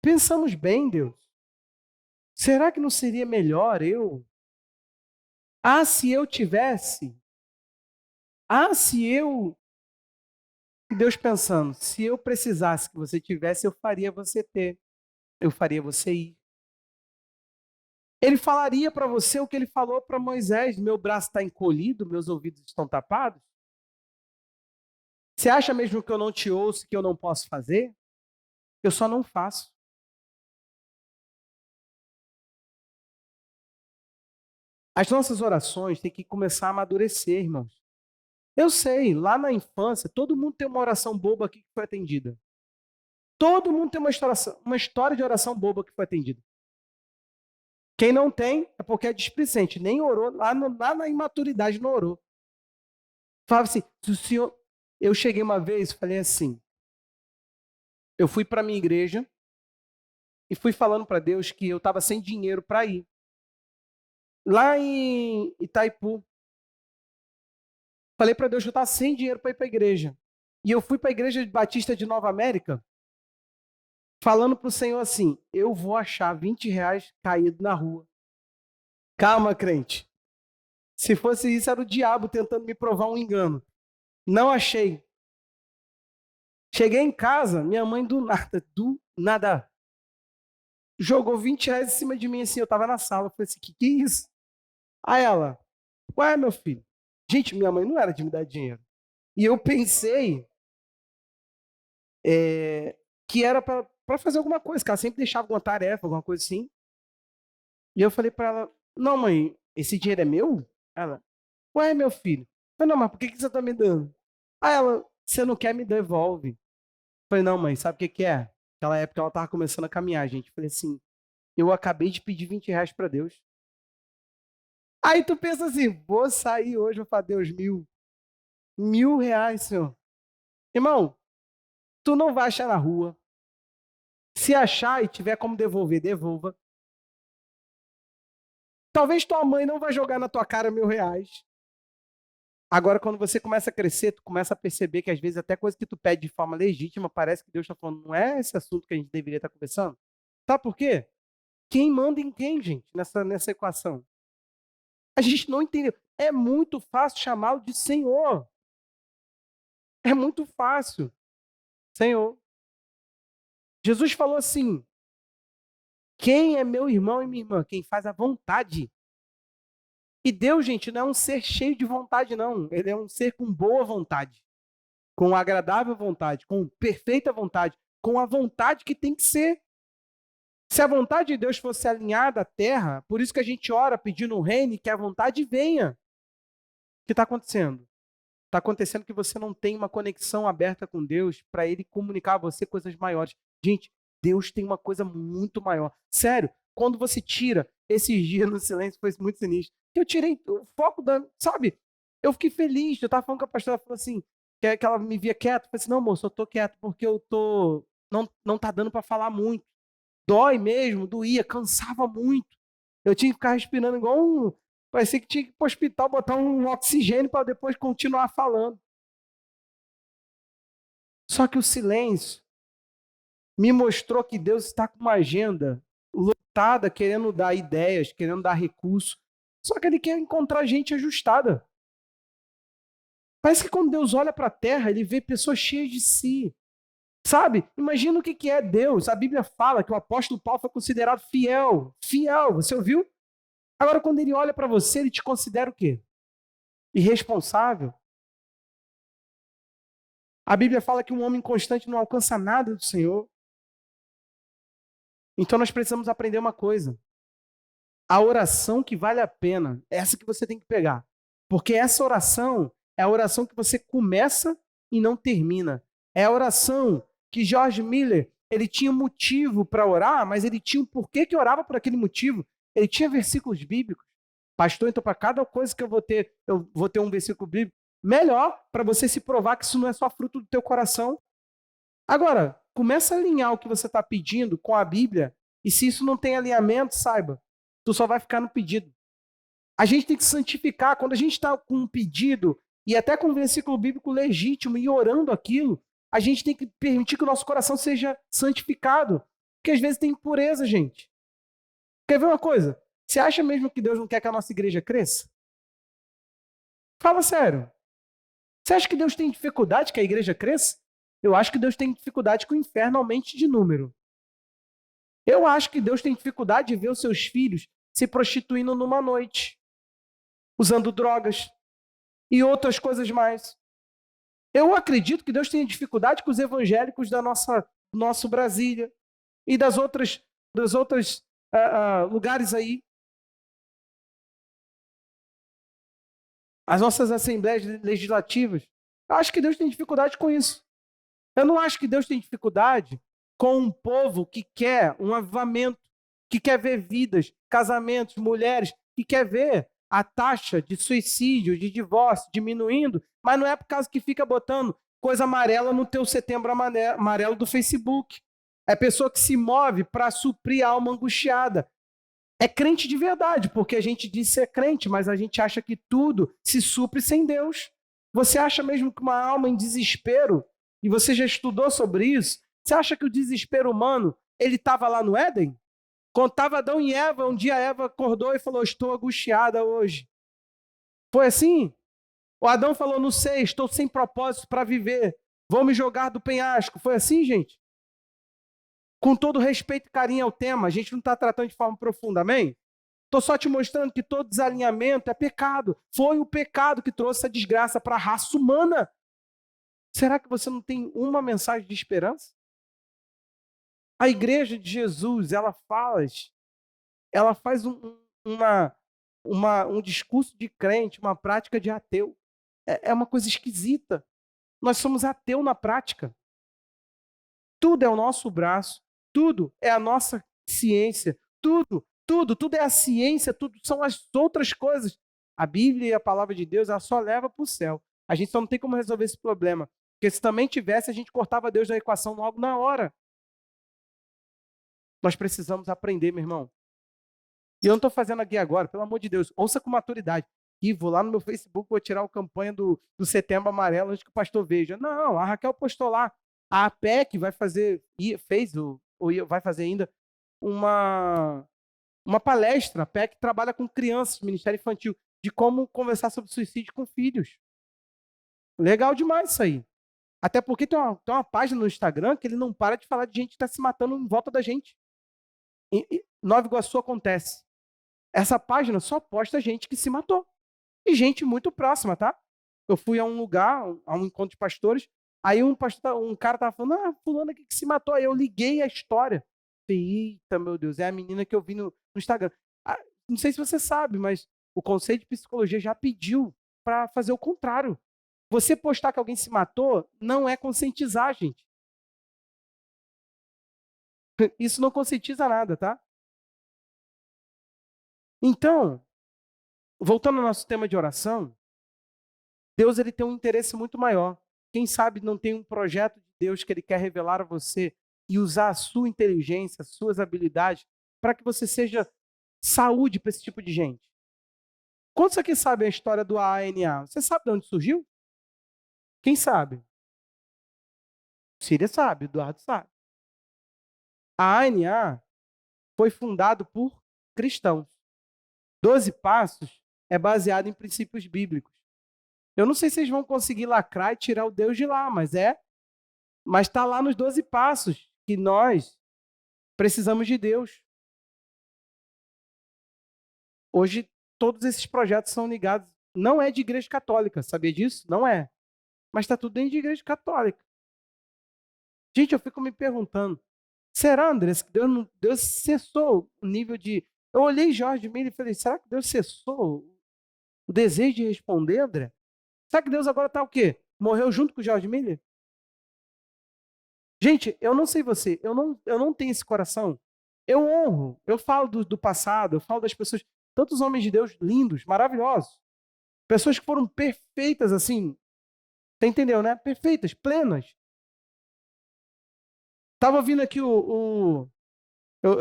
Pensamos bem, Deus. Será que não seria melhor eu? Se eu tivesse. Se eu... E Deus pensando, se eu precisasse que você tivesse, eu faria você ter. Eu faria você ir. Ele falaria para você o que ele falou para Moisés: meu braço está encolhido, meus ouvidos estão tapados. Você acha mesmo que eu não te ouço, que eu não posso fazer? Eu só não faço. As nossas orações têm que começar a amadurecer, irmãos. Eu sei, lá na infância, todo mundo tem uma oração boba aqui que foi atendida. Todo mundo tem uma história de oração boba que foi atendida. Quem não tem é porque é displicente, nem orou, lá na imaturidade não orou. Falava assim, se o senhor... Eu cheguei uma vez e falei assim, eu fui para a minha igreja e fui falando para Deus que eu estava sem dinheiro para ir. Lá em Itaipu, falei para Deus que eu estava sem dinheiro para ir para a igreja. E eu fui para a igreja Batista de Nova América, falando para o Senhor assim, eu vou achar R$ 20 caído na rua. Calma, crente. Se fosse isso, era o diabo tentando me provar um engano. Não achei. Cheguei em casa, minha mãe do nada, jogou R$ 20 em cima de mim assim, eu tava na sala, eu falei assim, que é isso? Aí ela, ué, meu filho. Gente, minha mãe não era de me dar dinheiro. E eu pensei que era para fazer alguma coisa, que ela sempre deixava alguma tarefa, alguma coisa assim. E eu falei para ela, não, mãe, esse dinheiro é meu? Ela, ué, meu filho. Eu falei, não, mas por que você tá me dando? Aí ela, você não quer, me devolve. Eu falei, não, mãe, sabe o que é? Naquela época ela tava começando a caminhar, gente. Eu falei assim, eu acabei de pedir R$ 20 para Deus. Aí tu pensa assim, vou sair hoje, vou falar, Deus, R$ 1.000, Senhor. Irmão, tu não vai achar na rua. Se achar e tiver como devolver, devolva. Talvez tua mãe não vai jogar na tua cara R$ 1.000. Agora, quando você começa a crescer, tu começa a perceber que às vezes até coisa que tu pede de forma legítima, parece que Deus está falando, não é esse assunto que a gente deveria estar conversando? Sabe por quê? Quem manda em quem, gente, nessa equação? A gente não entendeu. É muito fácil chamá-lo de Senhor. É muito fácil. Senhor. Jesus falou assim: quem é meu irmão e minha irmã? Quem faz a vontade. E Deus, gente, não é um ser cheio de vontade, não. Ele é um ser com boa vontade, com agradável vontade, com perfeita vontade, com a vontade que tem que ser. Se a vontade de Deus fosse alinhada à terra, por isso que a gente ora pedindo o reino e que a vontade venha. O que está acontecendo? Está acontecendo que você não tem uma conexão aberta com Deus para Ele comunicar a você coisas maiores. Gente, Deus tem uma coisa muito maior. Sério, quando você tira esses dias no silêncio, foi muito sinistro. Eu tirei o foco da. Sabe? Eu fiquei feliz. Eu estava falando com a pastora, ela falou assim, que ela me via quieto. Eu falei assim: não, moço, eu tô quieto porque eu tô. Não tá dando para falar muito. Dói mesmo, doía, cansava muito. Eu tinha que ficar respirando igual um. Parecia que tinha que ir para o hospital botar um oxigênio para depois continuar falando. Só que o silêncio me mostrou que Deus está com uma agenda lotada, querendo dar ideias, querendo dar recursos. Só que Ele quer encontrar gente ajustada. Parece que quando Deus olha para a terra, Ele vê pessoas cheias de si. Sabe? Imagina o que é Deus. A Bíblia fala que o apóstolo Paulo foi considerado fiel. Fiel, você ouviu? Agora, quando Ele olha para você, Ele te considera o quê? Irresponsável. A Bíblia fala que um homem constante não alcança nada do Senhor. Então nós precisamos aprender uma coisa. A oração que vale a pena, essa que você tem que pegar. Porque essa oração é a oração que você começa e não termina. É a oração que George Miller, ele tinha motivo para orar, mas ele tinha um porquê que orava por aquele motivo. Ele tinha versículos bíblicos. Pastor, então para cada coisa que eu vou ter um versículo bíblico. Melhor para você se provar que isso não é só fruto do teu coração. Agora, começa a alinhar o que você está pedindo com a Bíblia, e se isso não tem alinhamento, saiba, tu só vai ficar no pedido. A gente tem que santificar. Quando a gente está com um pedido, e até com um versículo bíblico legítimo, e orando aquilo, a gente tem que permitir que o nosso coração seja santificado. Porque às vezes tem impureza, gente. Quer ver uma coisa? Você acha mesmo que Deus não quer que a nossa igreja cresça? Fala sério. Você acha que Deus tem dificuldade que a igreja cresça? Eu acho que Deus tem dificuldade que o inferno aumente de número. Eu acho que Deus tem dificuldade de ver os seus filhos se prostituindo numa noite, usando drogas e outras coisas mais. Eu acredito que Deus tem dificuldade com os evangélicos da nosso Brasília e das outras lugares aí. As nossas assembleias legislativas. Eu acho que Deus tem dificuldade com isso. Eu não acho que Deus tem dificuldade com um povo que quer um avivamento, que quer ver vidas, casamentos, mulheres, que quer ver a taxa de suicídio, de divórcio diminuindo, mas não é por causa que fica botando coisa amarela no teu setembro amarelo do Facebook. É pessoa que se move para suprir a alma angustiada. É crente de verdade, porque a gente diz ser crente, mas a gente acha que tudo se supre sem Deus. Você acha mesmo que uma alma em desespero, e você já estudou sobre isso, você acha que o desespero humano, ele estava lá no Éden? Quando estava Adão e Eva, um dia Eva acordou e falou, estou angustiada hoje. Foi assim? O Adão falou, não sei, estou sem propósito para viver. Vou me jogar do penhasco. Foi assim, gente? Com todo respeito e carinho ao tema, a gente não está tratando de forma profunda, amém? Estou só te mostrando que todo desalinhamento é pecado. Foi o pecado que trouxe a desgraça para a raça humana. Será que você não tem uma mensagem de esperança? A igreja de Jesus, ela faz um discurso de crente, uma prática de ateu. É uma coisa esquisita. Nós somos ateu na prática. Tudo é o nosso braço, tudo é a nossa ciência, tudo é a ciência, tudo são as outras coisas. A Bíblia e a palavra de Deus, ela só leva para o céu. A gente só não tem como resolver esse problema. Porque se também tivesse, a gente cortava Deus da equação logo na hora. Nós precisamos aprender, meu irmão. E eu não estou fazendo aqui agora, pelo amor de Deus, ouça com maturidade. E vou lá no meu Facebook, vou tirar a campanha do Setembro Amarelo antes que o pastor veja. Não, a Raquel postou lá. A APEC vai fazer, vai fazer ainda uma palestra. A APEC trabalha com crianças, Ministério Infantil, de como conversar sobre suicídio com filhos. Legal demais isso aí. Até porque tem uma página no Instagram que ele não para de falar de gente que está se matando em volta da gente. Em Nova Iguaçu acontece. Essa página só posta gente que se matou. E gente muito próxima, tá? Eu fui a um lugar, a um encontro de pastores, aí um cara estava falando, fulano aqui que se matou. Aí eu liguei a história. Falei, eita, meu Deus, é a menina que eu vi no Instagram. Não sei se você sabe, mas o Conselho de Psicologia já pediu para fazer o contrário. Você postar que alguém se matou não é conscientizar, gente. Isso não conscientiza nada, tá? Então, voltando ao nosso tema de oração, Deus ele tem um interesse muito maior. Quem sabe não tem um projeto de Deus que ele quer revelar a você e usar a sua inteligência, as suas habilidades, para que você seja saúde para esse tipo de gente. Quantos aqui sabem a história do ANA? Você sabe de onde surgiu? Quem sabe? Síria sabe, Eduardo sabe. A ANA foi fundado por cristãos. 12 Passos é baseado em princípios bíblicos. Eu não sei se vocês vão conseguir lacrar e tirar o Deus de lá, mas está lá nos 12 passos que nós precisamos de Deus. Hoje, todos esses projetos são ligados, não é de igreja católica, sabia disso? Não é. Mas está tudo dentro de igreja católica. Gente, eu fico me perguntando, será, André, que Deus cessou o nível de... Eu olhei Jorge Miller e falei, será que Deus cessou o desejo de responder, André? Será que Deus agora está o quê? Morreu junto com o Jorge Miller? Gente, eu não sei você, eu não tenho esse coração. Eu honro, eu falo do passado, eu falo das pessoas, tantos homens de Deus lindos, maravilhosos. Pessoas que foram perfeitas, assim, você entendeu, né? Perfeitas, plenas. Tava ouvindo aqui eu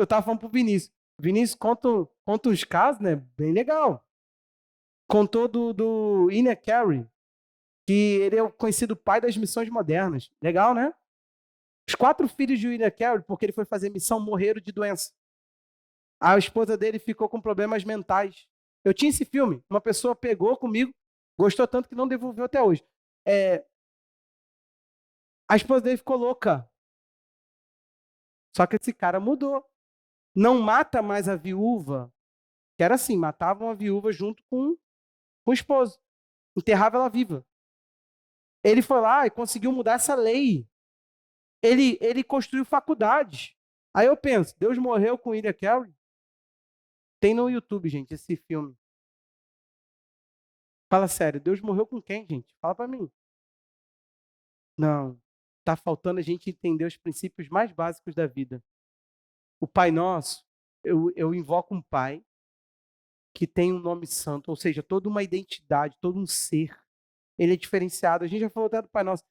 tava falando pro Vinícius. Vinícius conta uns casos, né? Bem legal. Contou do Ina Carey, que ele é o conhecido pai das missões modernas. Legal, né? Os 4 filhos de William Carey, porque ele foi fazer missão, morreram de doença. A esposa dele ficou com problemas mentais. Eu tinha esse filme, uma pessoa pegou comigo, gostou tanto que não devolveu até hoje. A esposa dele ficou louca. Só que esse cara mudou. Não mata mais a viúva, que era assim, matavam a viúva junto com o esposo. Enterrava ela viva. Ele foi lá e conseguiu mudar essa lei. Ele construiu faculdades. Aí eu penso, Deus morreu com William Carey? Tem no YouTube, gente, esse filme. Fala sério, Deus morreu com quem, gente? Fala para mim. Não. Tá faltando a gente entender os princípios mais básicos da vida. O Pai Nosso, eu invoco um Pai que tem um nome santo, ou seja, toda uma identidade, todo um ser. Ele é diferenciado. A gente já falou até do Pai Nosso.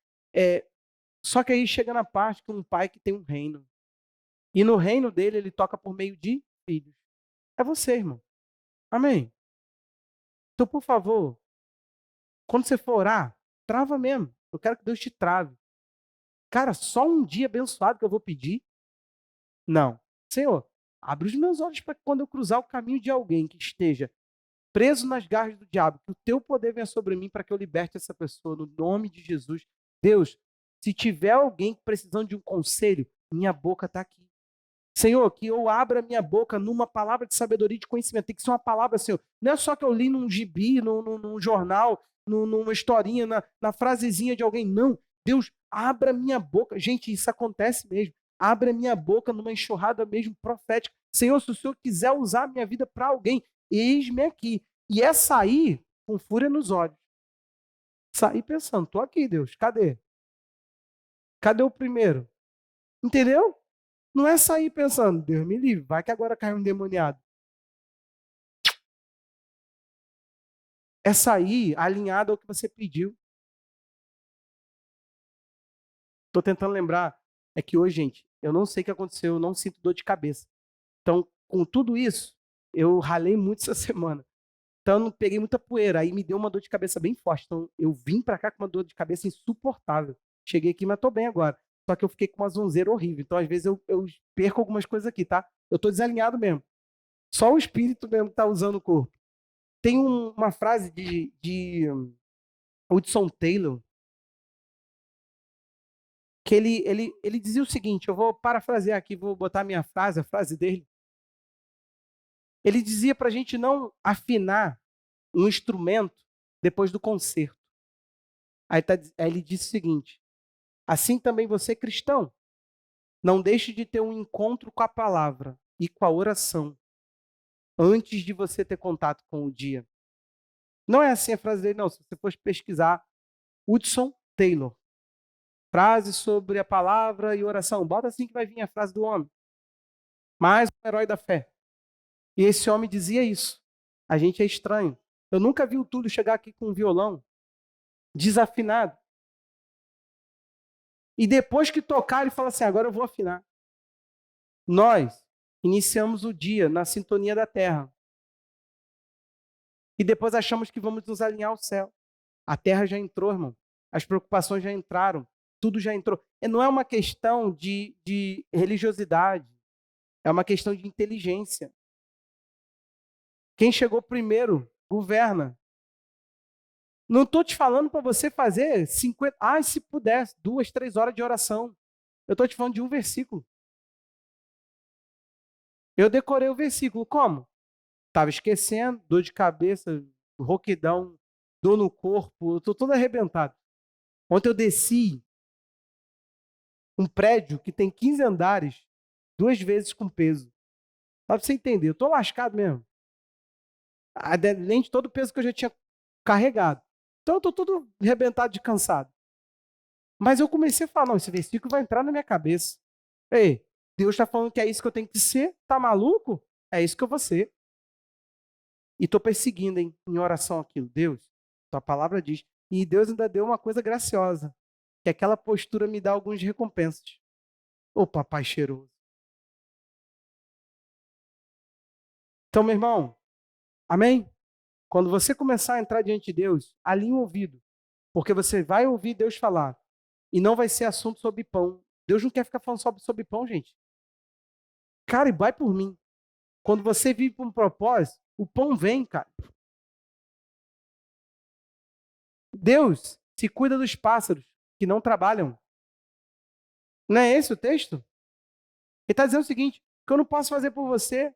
Só que aí chega na parte que um pai que tem um reino. E no reino dele, ele toca por meio de filhos. É você, irmão. Amém? Então, por favor, quando você for orar, trava mesmo. Eu quero que Deus te trave. Cara, só um dia abençoado que eu vou pedir? Não. Senhor, abre os meus olhos para que quando eu cruzar o caminho de alguém que esteja preso nas garras do diabo, que o teu poder venha sobre mim para que eu liberte essa pessoa, no nome de Jesus. Deus, se tiver alguém precisando de um conselho, minha boca está aqui. Senhor, que eu abra minha boca numa palavra de sabedoria e de conhecimento. Tem que ser uma palavra, Senhor. Não é só que eu li num gibi, num jornal, numa historinha, na frasezinha de alguém. Não. Deus, abra minha boca. Gente, isso acontece mesmo. Abra minha boca numa enxurrada mesmo profética. Senhor, se o Senhor quiser usar a minha vida para alguém, eis-me aqui. E é sair com fúria nos olhos. Sair pensando, estou aqui, Deus. Cadê? Cadê o primeiro? Entendeu? Não é sair pensando, Deus me livre, vai que agora cai um endemoniado. É sair alinhado ao que você pediu. Estou tentando lembrar. É que hoje, gente, eu não sei o que aconteceu, eu não sinto dor de cabeça. Então, com tudo isso, eu ralei muito essa semana. Então, eu não peguei muita poeira. Aí me deu uma dor de cabeça bem forte. Então, eu vim para cá com uma dor de cabeça insuportável. Cheguei aqui, mas estou bem agora. Só que eu fiquei com uma zonzeira horrível. Então, às vezes, eu perco algumas coisas aqui, tá? Eu estou desalinhado mesmo. Só o espírito mesmo que está usando o corpo. Tem uma frase de Hudson Taylor que ele dizia o seguinte, eu vou parafrasear aqui, vou botar a minha frase, a frase dele. Ele dizia para a gente não afinar um instrumento depois do concerto. Aí ele disse o seguinte, assim também você cristão, não deixe de ter um encontro com a palavra e com a oração antes de você ter contato com o dia. Não é assim a frase dele, não. Se você for pesquisar, Hudson Taylor, frase sobre a palavra e oração. Bota assim que vai vir a frase do homem. Mais um herói da fé. E esse homem dizia isso. A gente é estranho. Eu nunca vi o Túlio chegar aqui com um violão desafinado. E depois que tocar, ele fala assim, agora eu vou afinar. Nós iniciamos o dia na sintonia da terra. E depois achamos que vamos nos alinhar ao céu. A terra já entrou, irmão. As preocupações já entraram. Tudo já entrou. E não é uma questão de religiosidade. É uma questão de inteligência. Quem chegou primeiro, governa. Não estou te falando para você fazer 50... se pudesse, 2, 3 horas de oração. Eu estou te falando de um versículo. Eu decorei o versículo. Como? Estava esquecendo, dor de cabeça, rouquidão, dor no corpo, estou todo arrebentado. Ontem eu desci um prédio que tem 15 andares, 2 vezes com peso. Só para você entender, eu estou lascado mesmo. Além de todo o peso que eu já tinha carregado. Então eu estou todo arrebentado de cansado. Mas eu comecei a falar, não, esse versículo vai entrar na minha cabeça. Ei, Deus está falando que é isso que eu tenho que ser? Tá maluco? É isso que eu vou ser. E estou perseguindo em oração aquilo. Deus, tua palavra diz. E Deus ainda deu uma coisa graciosa, que aquela postura me dá algumas recompensas. Ô papai cheiroso. Então, meu irmão, amém? Quando você começar a entrar diante de Deus, alinhe o ouvido, porque você vai ouvir Deus falar, e não vai ser assunto sobre pão. Deus não quer ficar falando sobre pão, gente. Cara, e vai por mim. Quando você vive por um propósito, o pão vem, cara. Deus se cuida dos pássaros que não trabalham. Não é esse o texto? Ele está dizendo o seguinte, que eu não posso fazer por você,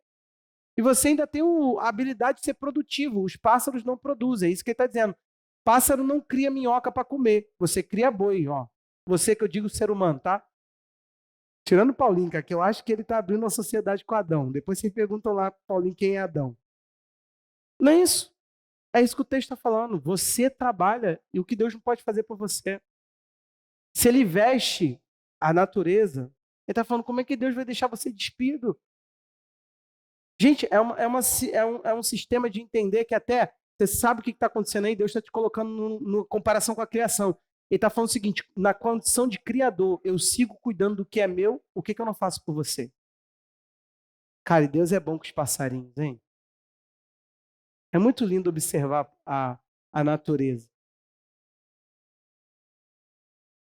e você ainda tem a habilidade de ser produtivo. Os pássaros não produzem, é isso que ele está dizendo. Pássaro não cria minhoca para comer, você cria boi, ó. Você que eu digo ser humano, tá? Tirando o Paulinho, cara, que eu acho que ele está abrindo uma sociedade com Adão. Depois vocês perguntam lá, Paulinho, quem é Adão. Não é isso. É isso que o texto está falando. Você trabalha e o que Deus não pode fazer por você. Se ele veste a natureza, ele está falando como é que Deus vai deixar você despido. Gente, é um sistema de entender que até você sabe o que está acontecendo aí, Deus está te colocando no comparação com a criação. Ele está falando o seguinte, na condição de criador, eu sigo cuidando do que é meu, o que eu não faço por você? Cara, e Deus é bom com os passarinhos, hein? É muito lindo observar a natureza.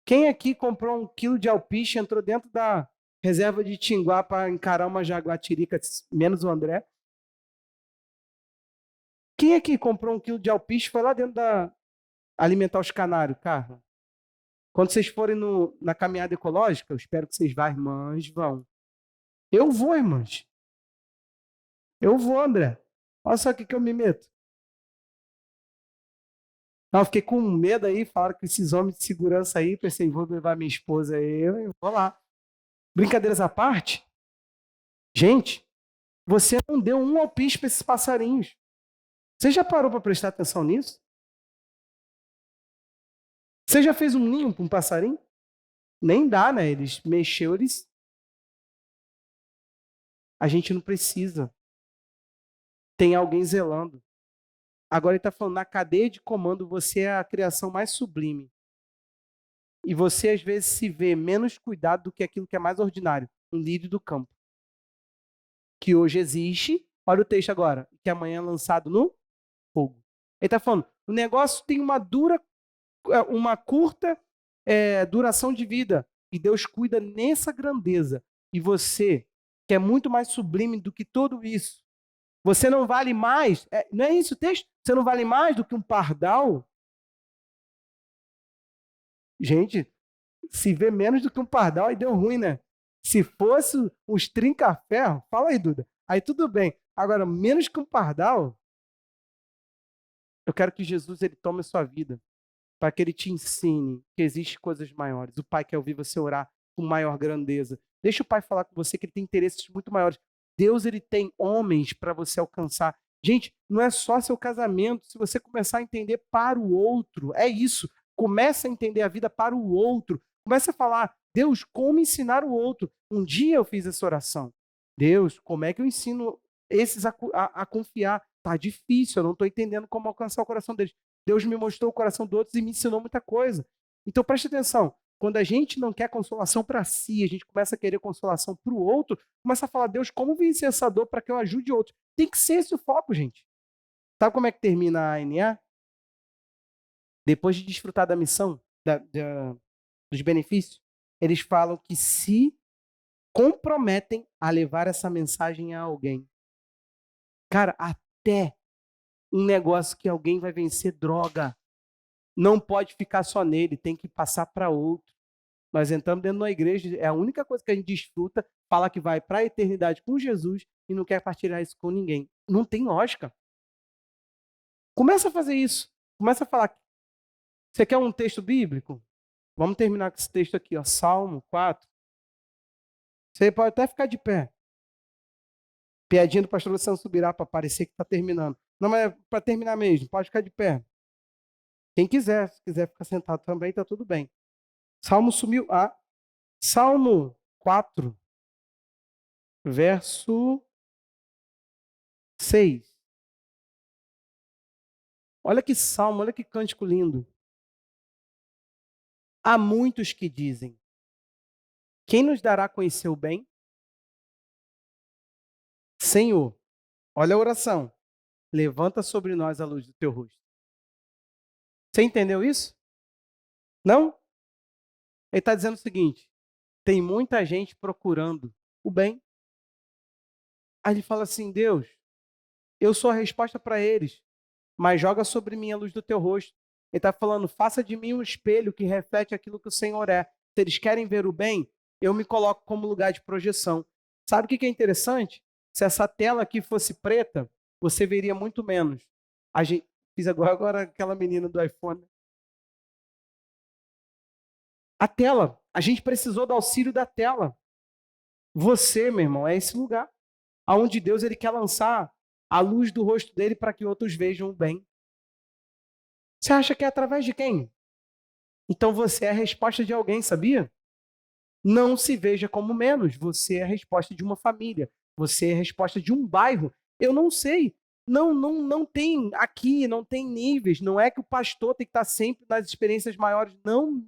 Quem aqui comprou 1 quilo de alpiche, entrou dentro da reserva de Tinguá para encarar uma jaguatirica, menos o André? Quem aqui comprou 1 quilo de alpiste e foi lá dentro da alimentar os canários, Carla? Quando vocês forem na caminhada ecológica, eu espero que vocês vá, irmãs, vão. Eu vou, irmãs. Eu vou, André. Olha só o que eu me meto. Não, eu fiquei com medo aí, falaram que esses homens de segurança aí, pensei, vou levar minha esposa aí, eu vou lá. Brincadeiras à parte, gente, você não deu um alpiste para esses passarinhos. Você já parou para prestar atenção nisso? Você já fez um ninho para um passarinho? Nem dá, né? Eles mexeu, eles. A gente não precisa. Tem alguém zelando. Agora ele está falando, na cadeia de comando, você é a criação mais sublime. E você, às vezes, se vê menos cuidado do que aquilo que é mais ordinário. Um lírio do campo. Que hoje existe, olha o texto agora, que amanhã é lançado no fogo. Ele está falando, o negócio tem uma curta duração de vida. E Deus cuida nessa grandeza. E você, que é muito mais sublime do que tudo isso, você não vale mais, não é isso o texto? Você não vale mais do que um pardal? Gente, se vê menos do que um pardal, aí deu ruim, né? Se fosse os trinca-ferro, fala aí, Duda. Aí tudo bem. Agora, menos que um pardal, eu quero que Jesus ele tome a sua vida, para que ele te ensine que existem coisas maiores. O Pai quer ouvir você orar com maior grandeza. Deixa o Pai falar com você que ele tem interesses muito maiores. Deus ele tem homens para você alcançar. Gente, não é só seu casamento. Se você começar a entender para o outro, é isso. Começa a entender a vida para o outro. Começa a falar, Deus, como ensinar o outro? Um dia eu fiz essa oração. Deus, como é que eu ensino esses a confiar? Tá difícil, eu não estou entendendo como alcançar o coração deles. Deus me mostrou o coração dos outros e me ensinou muita coisa. Então preste atenção, quando a gente não quer consolação para si, a gente começa a querer consolação para o outro, começa a falar, Deus, como vencer essa dor para que eu ajude outro? Tem que ser esse o foco, gente. Sabe como é que termina a ANA? Depois de desfrutar da missão, dos benefícios, eles falam que se comprometem a levar essa mensagem a alguém. Cara, até um negócio que alguém vai vencer droga, não pode ficar só nele, tem que passar para outro. Nós entramos dentro da igreja, é a única coisa que a gente desfruta, fala que vai para a eternidade com Jesus e não quer partilhar isso com ninguém. Não tem lógica. Começa a fazer isso. Começa a falar. Você quer um texto bíblico? Vamos terminar com esse texto aqui, ó, Salmo 4. Você pode até ficar de pé. Piadinha do pastor Luciano Subirá para parecer que está terminando. Não, mas é para terminar mesmo, pode ficar de pé. Quem quiser, se quiser ficar sentado também, está tudo bem. Salmo sumiu. Salmo 4, verso 6. Olha que salmo, olha que cântico lindo. Há muitos que dizem: quem nos dará a conhecer o bem? Senhor, olha a oração. Levanta sobre nós a luz do teu rosto. Você entendeu isso? Não? Ele está dizendo o seguinte: tem muita gente procurando o bem. Aí ele fala assim: Deus, eu sou a resposta para eles, mas joga sobre mim a luz do teu rosto. Ele está falando, faça de mim um espelho que reflete aquilo que o Senhor é. Se eles querem ver o bem, eu me coloco como lugar de projeção. Sabe o que é interessante? Se essa tela aqui fosse preta, você veria muito menos. Fiz agora aquela menina do iPhone. A tela, a gente precisou do auxílio da tela. Você, meu irmão, é esse lugar aonde Deus ele quer lançar a luz do rosto dele para que outros vejam o bem. Você acha que é através de quem? Então você é a resposta de alguém, sabia? Não se veja como menos. Você é a resposta de uma família. Você é a resposta de um bairro. Eu não sei. Não tem aqui, não tem níveis. Não é que o pastor tem que estar sempre nas experiências maiores. Não,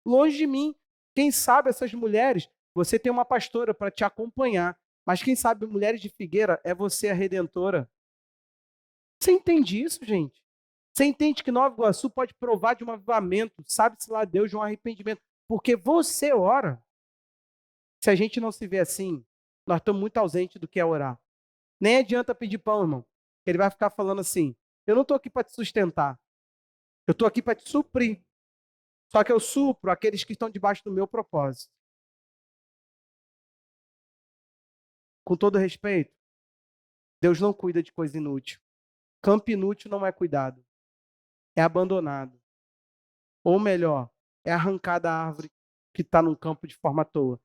longe de mim. Quem sabe essas mulheres, você tem uma pastora para te acompanhar. Mas quem sabe Mulheres de Figueira é você a redentora. Você entende isso, gente? Você entende que Nova Iguaçu pode provar de um avivamento, sabe-se lá Deus, de um arrependimento, porque você ora. Se a gente não se vê assim, nós estamos muito ausentes do que é orar. Nem adianta pedir pão, irmão. Ele vai ficar falando assim: eu não estou aqui para te sustentar, eu estou aqui para te suprir. Só que eu supro aqueles que estão debaixo do meu propósito. Com todo respeito, Deus não cuida de coisa inútil. Campo inútil não é cuidado, é abandonado. Ou melhor, é arrancada a árvore que está num campo de forma à toa.